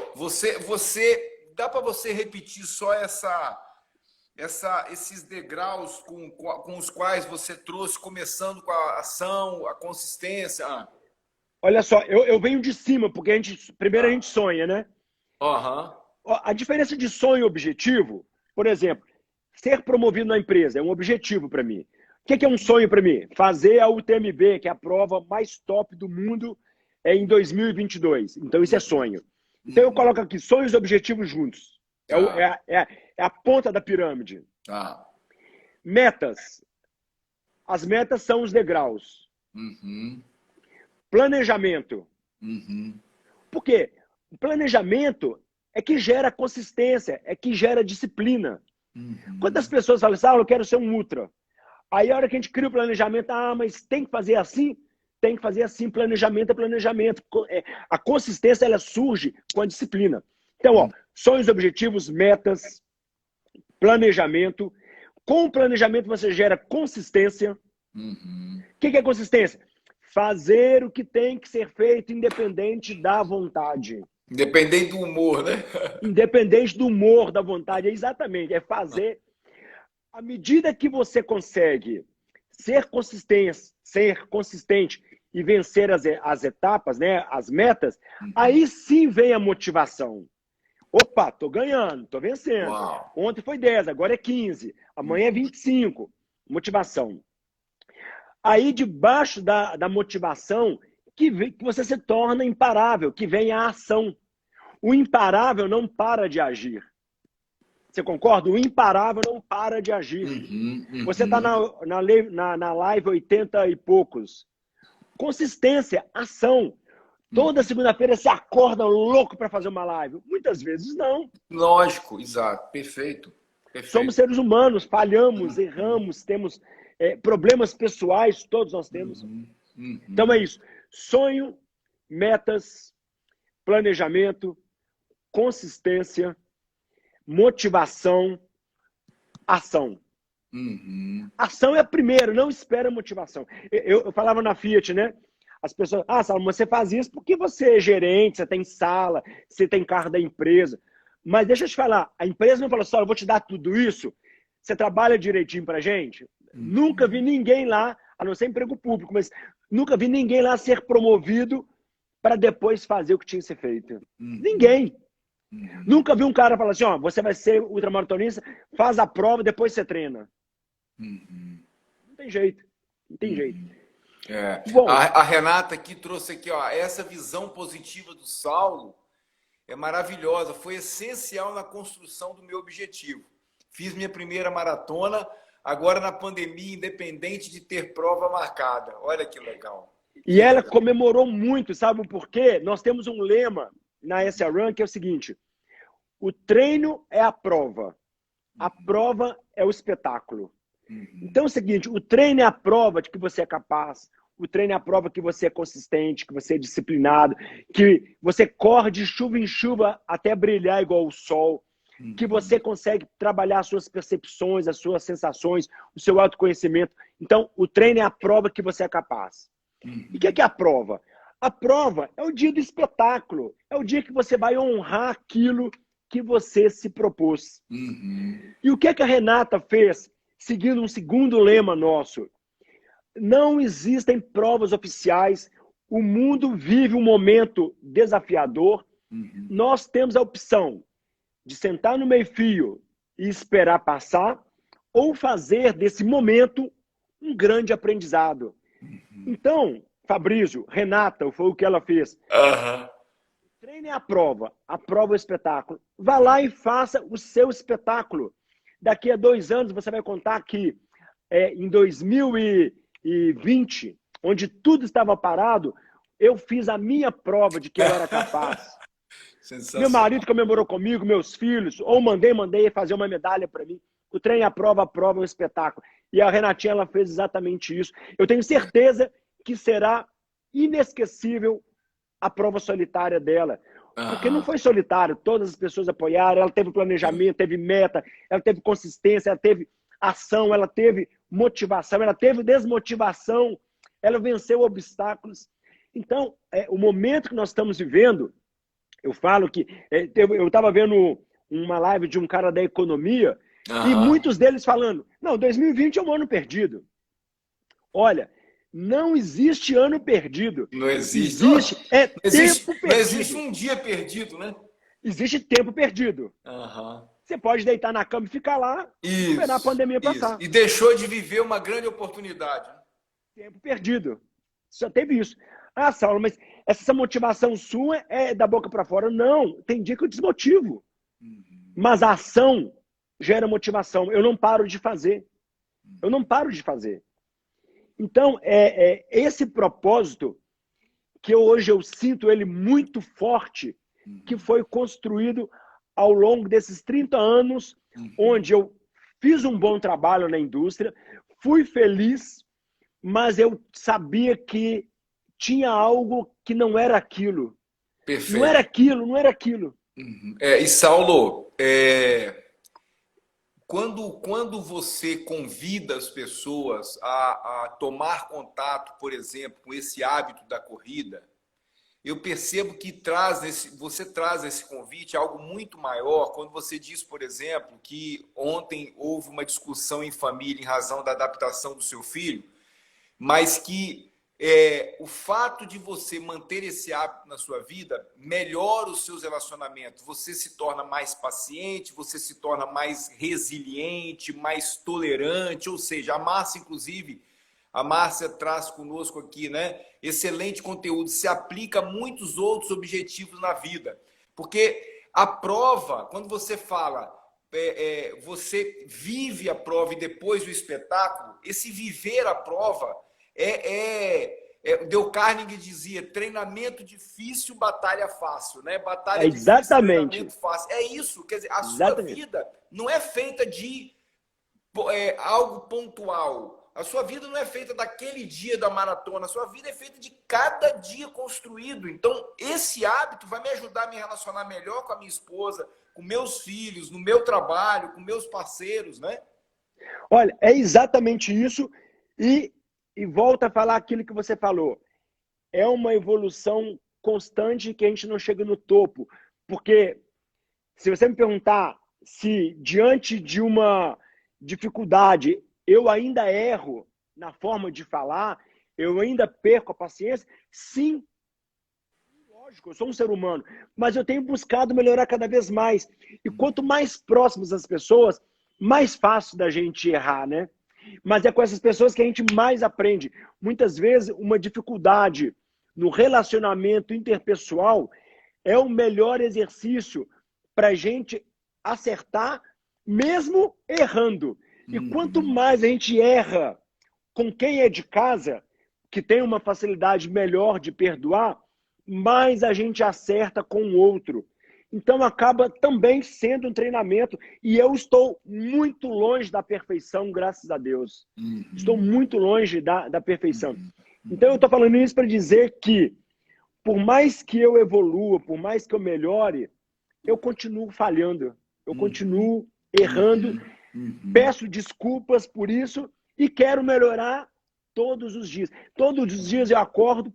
dá para você repetir só esses degraus com os quais você trouxe, começando com a ação, a consistência? Olha só, eu venho de cima, porque primeiro a gente sonha, né? A diferença de sonho e objetivo, por exemplo, ser promovido na empresa é um objetivo para mim. O que é um sonho para mim? Fazer a UTMB, que é a prova mais top do mundo, em 2022. Então isso é sonho. Então eu coloco aqui sonhos e objetivos juntos. É a ponta da pirâmide. Metas. As metas são os degraus. Planejamento. Por quê? O planejamento é que gera consistência, é que gera disciplina. Quantas pessoas falam assim, eu quero ser um ultra. Aí a hora que a gente cria o planejamento, mas tem que fazer assim? Tem que fazer assim, planejamento é planejamento. A consistência, ela surge com a disciplina. Então, ó, sonhos, objetivos, metas, planejamento. Com o planejamento você gera consistência. O que é consistência? Fazer o que tem que ser feito independente da vontade. Independente do humor, né? Independente do humor, da vontade. Exatamente. É fazer. À medida que você consegue ser consistente e vencer as etapas, né, as metas, aí sim vem a motivação. Opa, tô ganhando, tô vencendo. Uau. Ontem foi 10, agora é 15. Amanhã é 25. Motivação. Aí, debaixo da motivação, que você se torna imparável, que vem a ação. O imparável não para de agir. Você concorda? O imparável não para de agir. Você está na live 80 e poucos. Consistência, ação. Toda segunda-feira você acorda louco para fazer uma live. Muitas vezes não. Lógico, exato. Perfeito. Somos seres humanos, falhamos, erramos, temos problemas pessoais, todos nós temos. Então é isso. Sonho, metas, planejamento, consistência, motivação, ação. Ação é a primeira, não espera motivação. Eu falava na Fiat, né? As pessoas, Saulo, você faz isso porque você é gerente, você tem sala, você tem carro da empresa. Mas deixa eu te falar, a empresa não falou, Saulo, eu vou te dar tudo isso, você trabalha direitinho pra gente? Nunca vi ninguém lá, a não ser emprego público, mas nunca vi ninguém lá ser promovido para depois fazer o que tinha que ser feito. Ninguém. Nunca vi um cara falar assim, ó, você vai ser ultramaratonista, faz a prova, depois você treina. Não tem jeito. Não tem jeito. Bom, a Renata aqui trouxe aqui, ó, essa visão positiva do Saulo é maravilhosa, foi essencial na construção do meu objetivo. Fiz minha primeira maratona, agora na pandemia, independente de ter prova marcada. Olha que legal. E ela comemorou muito, sabe por quê? Nós temos um lema na SRun que é o seguinte: o treino é a prova é o espetáculo. Então é o seguinte, o treino é a prova de que você é capaz, o treino é a prova que você é consistente, que você é disciplinado, que você corre de chuva em chuva até brilhar igual o sol, que você consegue trabalhar as suas percepções, as suas sensações, o seu autoconhecimento. Então, o treino é a prova que você é capaz. E o que é a prova? A prova é o dia do espetáculo, é o dia que você vai honrar aquilo que você se propôs. E o que a Renata fez, seguindo um segundo lema nosso? Não existem provas oficiais, o mundo vive um momento desafiador, nós temos a opção de sentar no meio-fio e esperar passar, ou fazer desse momento um grande aprendizado. Então, Fabrício, Renata, foi o que ela fez. Treine a prova é o espetáculo. Vá lá e faça o seu espetáculo. Daqui a 2 anos você vai contar que em 2020, onde tudo estava parado, eu fiz a minha prova de que eu era capaz. Meu marido comemorou comigo, meus filhos, ou mandei fazer uma medalha para mim. O treino é a prova é um espetáculo. E a Renatinha, ela fez exatamente isso. Eu tenho certeza que será inesquecível a prova solitária dela. Porque não foi solitário, todas as pessoas apoiaram, ela teve planejamento, teve meta, ela teve consistência, ela teve ação, ela teve motivação, ela teve desmotivação, ela venceu obstáculos. Então, o momento que nós estamos vivendo, eu falo que... eu estava vendo uma live de um cara da economia, e muitos deles falando, não, 2020 é um ano perdido. Olha, não existe ano perdido. Não existe. Tempo perdido. Não existe um dia perdido, né? Existe tempo perdido. Você pode deitar na cama e ficar lá e esperar a pandemia passar. E deixou de viver uma grande oportunidade. Tempo perdido. Só teve isso. Saulo, mas essa motivação sua é da boca para fora. Não, tem dia que eu desmotivo. Mas a ação gera motivação. Eu não paro de fazer. Eu não paro de fazer. Então, esse propósito que hoje eu sinto ele muito forte, que foi construído ao longo desses 30 anos, onde eu fiz um bom trabalho na indústria, fui feliz, mas eu sabia que tinha algo que não era aquilo. Perfeito. Não era aquilo. E Saulo, quando você convida as pessoas a tomar contato, por exemplo, com esse hábito da corrida, eu percebo que você traz esse convite algo muito maior quando você diz, por exemplo, que ontem houve uma discussão em família em razão da adaptação do seu filho, mas que o fato de você manter esse hábito na sua vida melhora os seus relacionamentos. Você se torna mais paciente, você se torna mais resiliente, mais tolerante. Ou seja, a Márcia, inclusive, a Márcia traz conosco aqui, né? Excelente conteúdo, se aplica a muitos outros objetivos na vida. Porque a prova, quando você fala, você vive a prova e depois o espetáculo, esse viver a prova Dale Carnegie dizia, treinamento difícil, batalha fácil, né? Batalha exatamente. Difícil, treinamento fácil. É isso, quer dizer, a sua vida não é feita de algo pontual. A sua vida não é feita daquele dia da maratona, a sua vida é feita de cada dia construído. Então, esse hábito vai me ajudar a me relacionar melhor com a minha esposa, com meus filhos, no meu trabalho, com meus parceiros, né? Olha, é exatamente isso. E volta a falar aquilo que você falou. é uma evolução constante que a gente não chega no topo. Porque se você me perguntar se diante de uma dificuldade eu ainda erro na forma de falar, eu ainda perco a paciência, sim, lógico, eu sou um ser humano, mas eu tenho buscado melhorar cada vez mais. E quanto mais próximos as pessoas, mais fácil da gente errar, né? Mas é com essas pessoas que a gente mais aprende. Muitas vezes, uma dificuldade no relacionamento interpessoal é o melhor exercício para a gente acertar, mesmo errando. E quanto mais a gente erra com quem é de casa, que tem uma facilidade melhor de perdoar, mais a gente acerta com o outro. Então acaba também sendo um treinamento. E eu estou muito longe da perfeição, graças a Deus. Estou muito longe da perfeição. Então eu estou falando isso para dizer que, por mais que eu evolua, por mais que eu melhore, eu continuo falhando. Eu continuo errando. Peço desculpas por isso e quero melhorar todos os dias. Todos os dias eu acordo,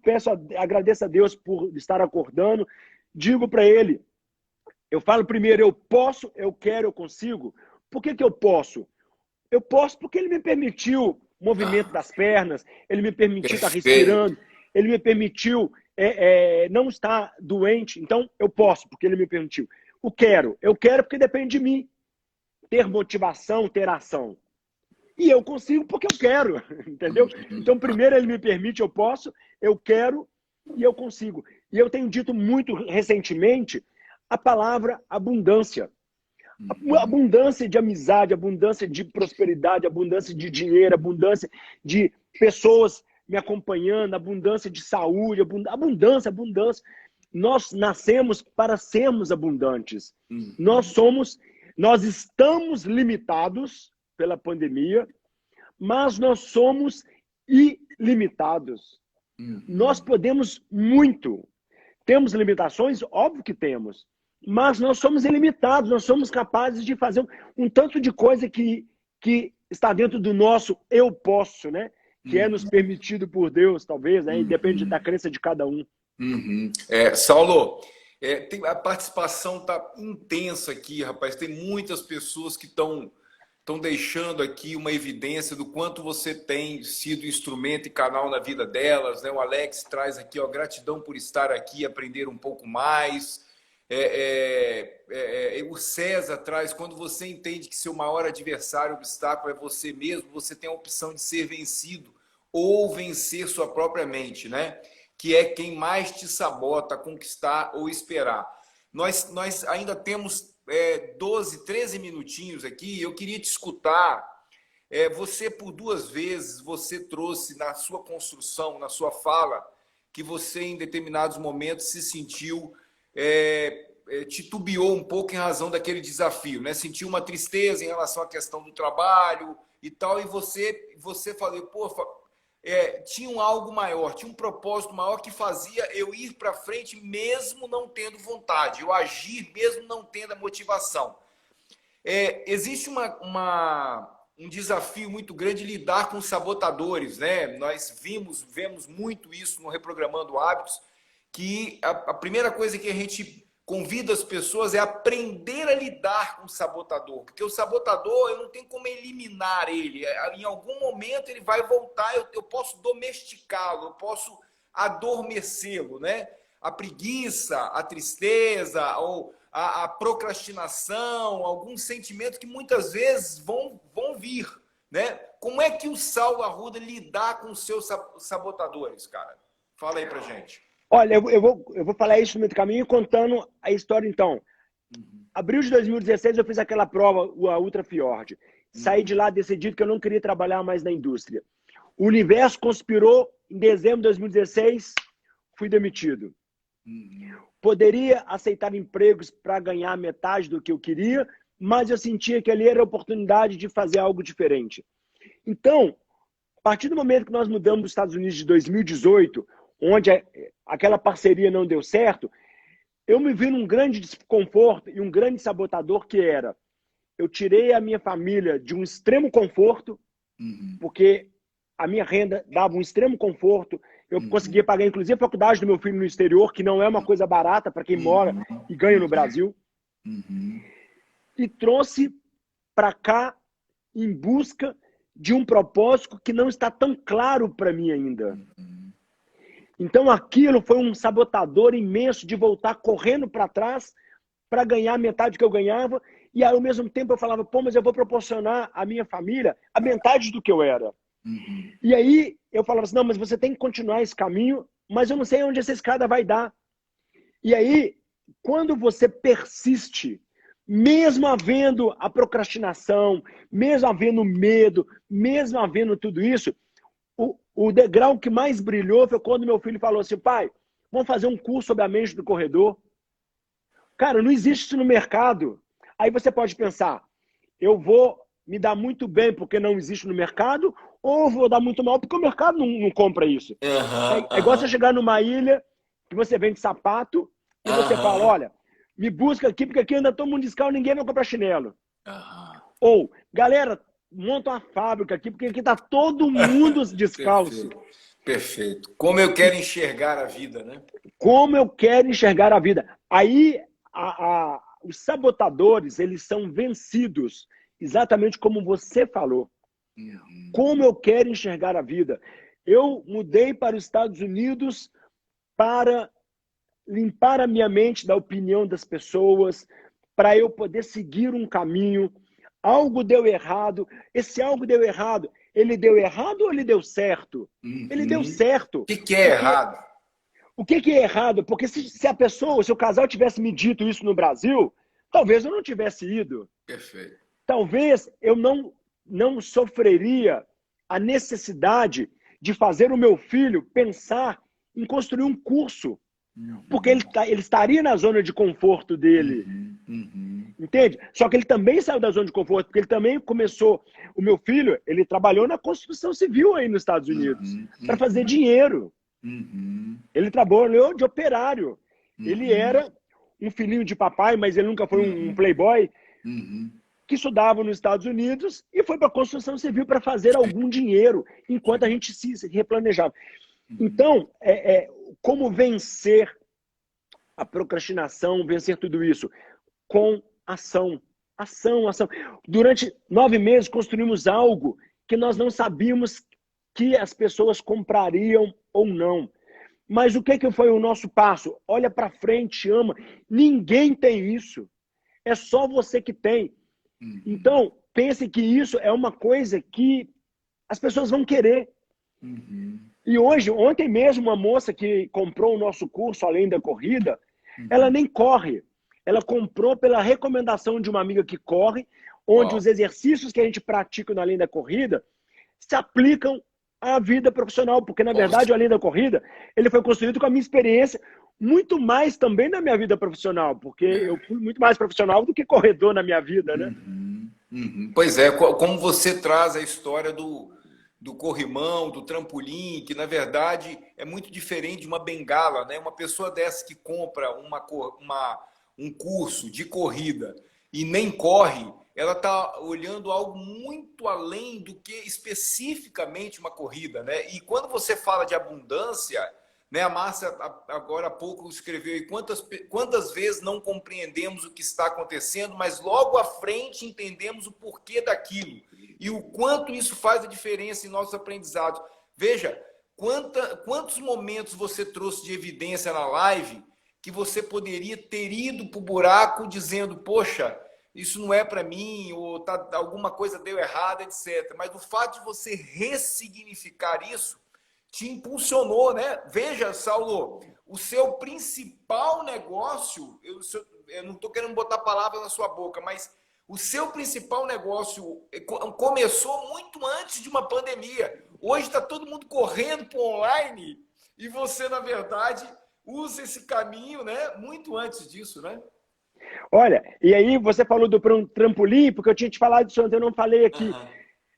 agradeço a Deus por estar acordando, digo para Ele, eu falo primeiro, eu posso, eu quero, eu consigo. Por que eu posso? Eu posso porque Ele me permitiu o movimento das pernas, Ele me permitiu estar respirando, Ele me permitiu não estar doente. Então, eu posso porque Ele me permitiu. O quero? Eu quero porque depende de mim. Ter motivação, ter ação. E eu consigo porque eu quero, entendeu? Então, primeiro Ele me permite, eu posso, eu quero e eu consigo. E eu tenho dito muito recentemente a palavra abundância. Abundância de amizade, abundância de prosperidade, abundância de dinheiro, abundância de pessoas me acompanhando, abundância de saúde, abundância. Nós nascemos para sermos abundantes. Nós estamos limitados pela pandemia, mas nós somos ilimitados. Nós podemos muito. Temos limitações? Óbvio que temos. Mas nós somos ilimitados, nós somos capazes de fazer um tanto de coisa que está dentro do nosso eu posso, né? Que é nos permitido por Deus, talvez, né? E depende da crença de cada um. Saulo, a participação está intensa aqui, rapaz. Tem muitas pessoas que estão deixando aqui uma evidência do quanto você tem sido instrumento e canal na vida delas, né? O Alex traz aqui, ó, gratidão por estar aqui, aprender um pouco mais. O César traz, quando você entende que seu maior adversário, obstáculo é você mesmo, você tem a opção de ser vencido ou vencer sua própria mente, né? Que é quem mais te sabota a conquistar ou esperar. Nós ainda temos 12, 13 minutinhos aqui. Eu queria te escutar. Você, por 2 vezes, você trouxe na sua construção, na sua fala, que você, em determinados momentos, se sentiu... titubeou um pouco em razão daquele desafio, né? Sentiu uma tristeza em relação à questão do trabalho e tal, e você falou, pô, tinha algo maior, tinha um propósito maior que fazia eu ir para frente mesmo não tendo vontade, eu agir mesmo não tendo a motivação. Existe um desafio muito grande de lidar com os sabotadores, né? Nós vemos muito isso no Reprogramando Hábitos, que a primeira coisa que a gente convida as pessoas é aprender a lidar com o sabotador. Porque o sabotador, eu não tenho como eliminar ele. Em algum momento ele vai voltar, eu posso domesticá-lo, eu posso adormecê-lo, né? A preguiça, a tristeza, ou a procrastinação, alguns sentimentos que muitas vezes vão vir, né? Como é que o Saulo Arruda lidar com os seus sabotadores, cara? Fala aí pra gente. Olha, eu vou falar isso no meio do caminho, contando a história, então. Abril de 2016, eu fiz aquela prova, a Ultra Fjord. Saí de lá decidido que eu não queria trabalhar mais na indústria. O universo conspirou. Em dezembro de 2016, fui demitido. Poderia aceitar empregos para ganhar metade do que eu queria, mas eu sentia que ali era a oportunidade de fazer algo diferente. Então, a partir do momento que nós mudamos para os Estados Unidos de 2018, onde aquela parceria não deu certo, eu me vi num grande desconforto e um grande sabotador que era, eu tirei a minha família de um extremo conforto, porque a minha renda dava um extremo conforto, Eu conseguia pagar, inclusive, a faculdade do meu filho no exterior, que não é uma coisa barata para quem mora e ganha no Brasil. E trouxe para cá em busca de um propósito que não está tão claro para mim ainda. Então, aquilo foi um sabotador imenso de voltar correndo para trás para ganhar metade do que eu ganhava. E, ao mesmo tempo, eu falava, pô, mas eu vou proporcionar à minha família a metade do que eu era. E aí, eu falava assim, não, mas você tem que continuar esse caminho, mas eu não sei onde essa escada vai dar. E aí, quando você persiste, mesmo havendo a procrastinação, mesmo havendo medo, mesmo havendo tudo isso, o degrau que mais brilhou foi quando meu filho falou assim, pai, vamos fazer um curso sobre a mente do corredor. Cara, não existe isso no mercado. Aí você pode pensar, eu vou me dar muito bem porque não existe no mercado, ou vou dar muito mal porque o mercado não compra isso. É igual você chegar numa ilha que você vende sapato e você fala, olha, me busca aqui porque aqui anda todo mundo descalço, ninguém vai comprar chinelo. Ou, galera, monta uma fábrica aqui porque aqui tá todo mundo descalço. Perfeito. Como eu quero enxergar a vida, né? Como eu quero enxergar a vida. Aí, os sabotadores, eles são vencidos, exatamente como você falou. Como eu quero enxergar a vida. Eu mudei para os Estados Unidos para limpar a minha mente da opinião das pessoas, para eu poder seguir um caminho. Algo deu errado. Esse algo deu errado. Ele deu errado ou ele deu certo? Ele deu certo. O que é errado? O que é errado? Porque se a pessoa, se o casal tivesse me dito isso no Brasil, talvez eu não tivesse ido. Perfeito. Talvez eu não sofreria a necessidade de fazer o meu filho pensar em construir um curso. Porque ele estaria na zona de conforto dele. Entende? Só que ele também saiu da zona de conforto, porque ele também começou... O meu filho, ele trabalhou na construção civil aí nos Estados Unidos, para fazer dinheiro. Ele trabalhou de operário. Ele era um filhinho de papai, mas ele nunca foi um playboy, que estudava nos Estados Unidos e foi para a construção civil para fazer algum dinheiro, enquanto a gente se replanejava. Então, como vencer a procrastinação, vencer tudo isso? Com ação. Ação. Durante 9 meses, construímos algo que nós não sabíamos que as pessoas comprariam ou não. Mas o que foi o nosso passo? Olha para frente, ama. Ninguém tem isso. É só você que tem. Então, pense que isso é uma coisa que as pessoas vão querer. E ontem mesmo, uma moça que comprou o nosso curso Além da Corrida, ela nem corre. Ela comprou pela recomendação de uma amiga que corre, onde os exercícios que a gente pratica no Além da Corrida se aplicam à vida profissional, porque, na verdade, o Além da Corrida, ele foi construído com a minha experiência, muito mais também na minha vida profissional, porque eu fui muito mais profissional do que corredor na minha vida, né? Pois é, como você traz a história do corrimão, do trampolim, que na verdade é muito diferente de uma bengala, né? Uma pessoa dessa que compra um curso de corrida e nem corre, ela está olhando algo muito além do que especificamente uma corrida, né? E quando você fala de abundância, né? A Márcia agora há pouco escreveu aí quantas vezes não compreendemos o que está acontecendo, mas logo à frente entendemos o porquê daquilo e o quanto isso faz a diferença em nossos aprendizados. Veja, quantos momentos você trouxe de evidência na live que você poderia ter ido para o buraco dizendo, poxa, isso não é para mim, ou alguma coisa deu errado, etc. Mas o fato de você ressignificar isso te impulsionou, né? Veja, Saulo, o seu principal negócio, eu não estou querendo botar palavras na sua boca, mas o seu principal negócio começou muito antes de uma pandemia. Hoje está todo mundo correndo para o online e você, na verdade, usa esse caminho, né? Muito antes disso, né? Olha, e aí você falou do trampolim, porque eu tinha te falado disso ontem, eu não falei aqui.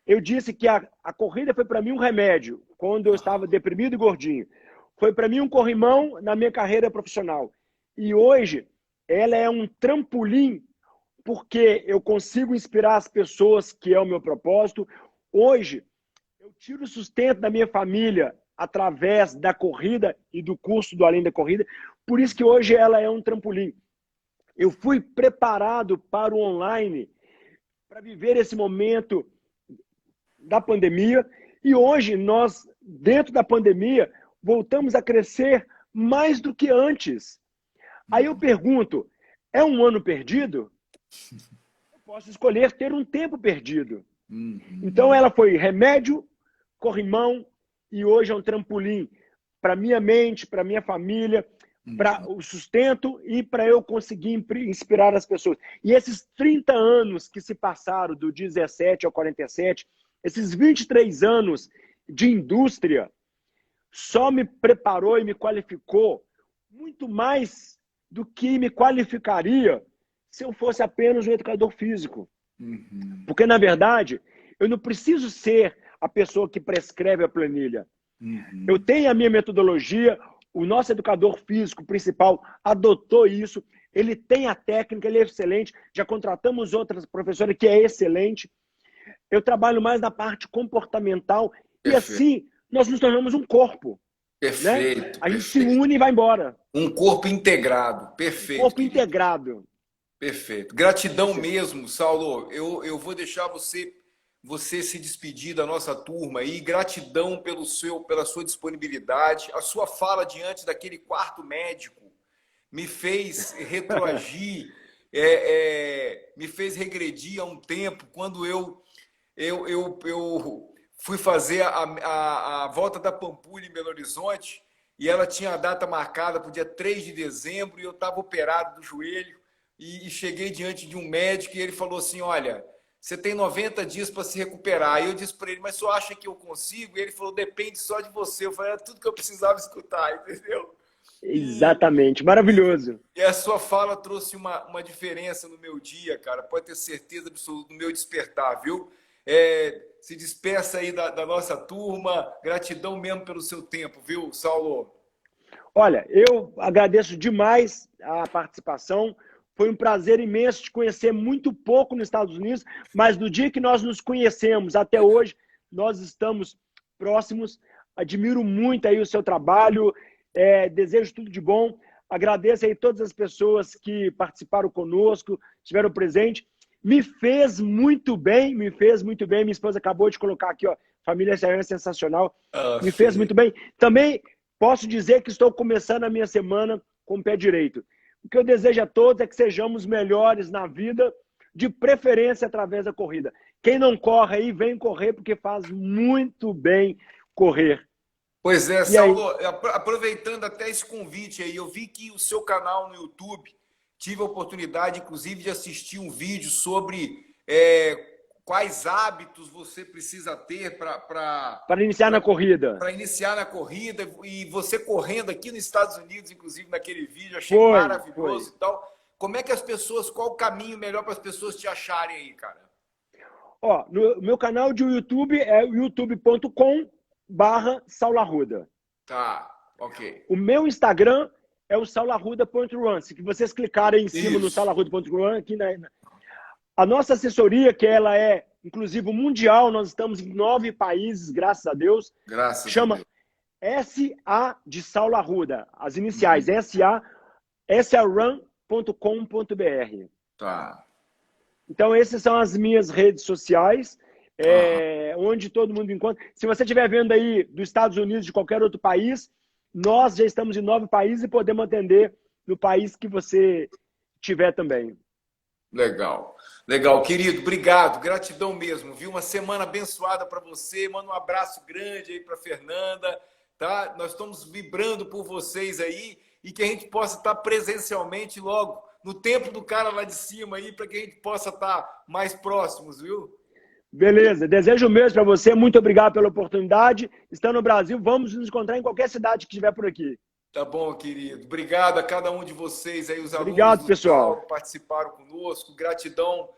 Eu disse que a corrida foi para mim um remédio, quando eu estava deprimido e gordinho. Foi para mim um corrimão na minha carreira profissional. E hoje, ela é um trampolim, porque eu consigo inspirar as pessoas, que é o meu propósito. Hoje, eu tiro o sustento da minha família através da corrida e do curso do Além da Corrida. Por isso que hoje ela é um trampolim. Eu fui preparado para o online, para viver esse momento da pandemia. E hoje nós, dentro da pandemia, voltamos a crescer mais do que antes. Aí eu pergunto, é um ano perdido? Eu posso escolher ter um tempo perdido. Então ela foi remédio, corrimão, e hoje é um trampolim para minha mente, para minha família, para o sustento e para eu conseguir inspirar as pessoas. E esses 30 anos que se passaram, do 17 ao 47, esses 23 anos de indústria, só me preparou e me qualificou muito mais do que me qualificaria se eu fosse apenas um educador físico. Porque, na verdade, eu não preciso ser a pessoa que prescreve a planilha. Eu tenho a minha metodologia, o nosso educador físico principal adotou isso, ele tem a técnica, ele é excelente, já contratamos outras professoras que é excelente. Eu trabalho mais na parte comportamental e assim nós nos tornamos um corpo. Perfeito. Né? A gente se une e vai embora. Um corpo integrado. Perfeito. Um corpo integrado. Perfeito. Gratidão mesmo, Saulo. Eu vou deixar você se despedir da nossa turma aí. Gratidão pela sua disponibilidade. A sua fala diante daquele quarto médico me fez retroagir, me fez regredir a um tempo quando eu fui fazer a volta da Pampulha em Belo Horizonte e ela tinha a data marcada para o dia 3 de dezembro e eu estava operado do joelho e cheguei diante de um médico e ele falou assim, olha, você tem 90 dias para se recuperar. Aí eu disse para ele, mas você acha que eu consigo? E ele falou, depende só de você. Eu falei, era tudo que eu precisava escutar, entendeu? Exatamente, maravilhoso. E a sua fala trouxe uma diferença no meu dia, cara. Pode ter certeza absoluta no meu despertar, viu? Se despeça aí da nossa turma. Gratidão mesmo pelo seu tempo, viu, Saulo? Olha, eu agradeço demais a participação. Foi um prazer imenso te conhecer muito pouco nos Estados Unidos, mas do dia que nós nos conhecemos até hoje, nós estamos próximos. Admiro muito aí o seu trabalho, desejo tudo de bom. Agradeço aí todas as pessoas que participaram conosco, estiveram presentes. Me fez muito bem, me fez muito bem. Minha esposa acabou de colocar aqui, ó, família Serrana é sensacional. Me fez muito bem. Também posso dizer que estou começando a minha semana com o pé direito. O que eu desejo a todos é que sejamos melhores na vida, de preferência através da corrida. Quem não corre aí, vem correr, porque faz muito bem correr. Pois é, Saulo, aproveitando até esse convite aí, eu vi que o seu canal no YouTube, tive a oportunidade, inclusive, de assistir um vídeo sobre quais hábitos você precisa ter para iniciar na corrida. Para iniciar na corrida, e você correndo aqui nos Estados Unidos, inclusive naquele vídeo, achei maravilhoso e tal. Como é que as pessoas, qual o caminho melhor para as pessoas te acharem aí, cara? Ó, no meu canal de YouTube é youtube.com/Saulo Arruda. Tá, ok. O meu Instagram é o sauloarruda.run. Se vocês clicarem em cima no sauloarruda.run, aqui a nossa assessoria, que ela é, inclusive, mundial, nós estamos em 9 países, graças a Deus. Graças chama a Deus. SA de Saulo Arruda. As iniciais, sarun.com.br. Tá. Então, essas são as minhas redes sociais, onde todo mundo encontra. Se você estiver vendo aí dos Estados Unidos, de qualquer outro país, nós já estamos em 9 países e podemos atender no país que você tiver também. Legal. Legal, querido, obrigado, gratidão mesmo, viu? Uma semana abençoada para você, manda um abraço grande aí para Fernanda, tá? Nós estamos vibrando por vocês aí e que a gente possa estar presencialmente logo no tempo do cara lá de cima aí, para que a gente possa estar mais próximos, viu? Beleza, desejo o mesmo para você, muito obrigado pela oportunidade. Estando no Brasil, vamos nos encontrar em qualquer cidade que estiver por aqui. Tá bom, querido. Obrigado a cada um de vocês aí, os alunos. Obrigado, pessoal. Que participaram conosco. Gratidão.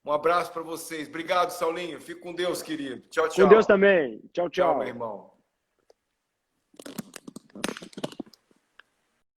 Um abraço para vocês. Obrigado, Saulinho. Fique com Deus, querido. Tchau, tchau. Com Deus também. Tchau, tchau. Tchau, meu irmão.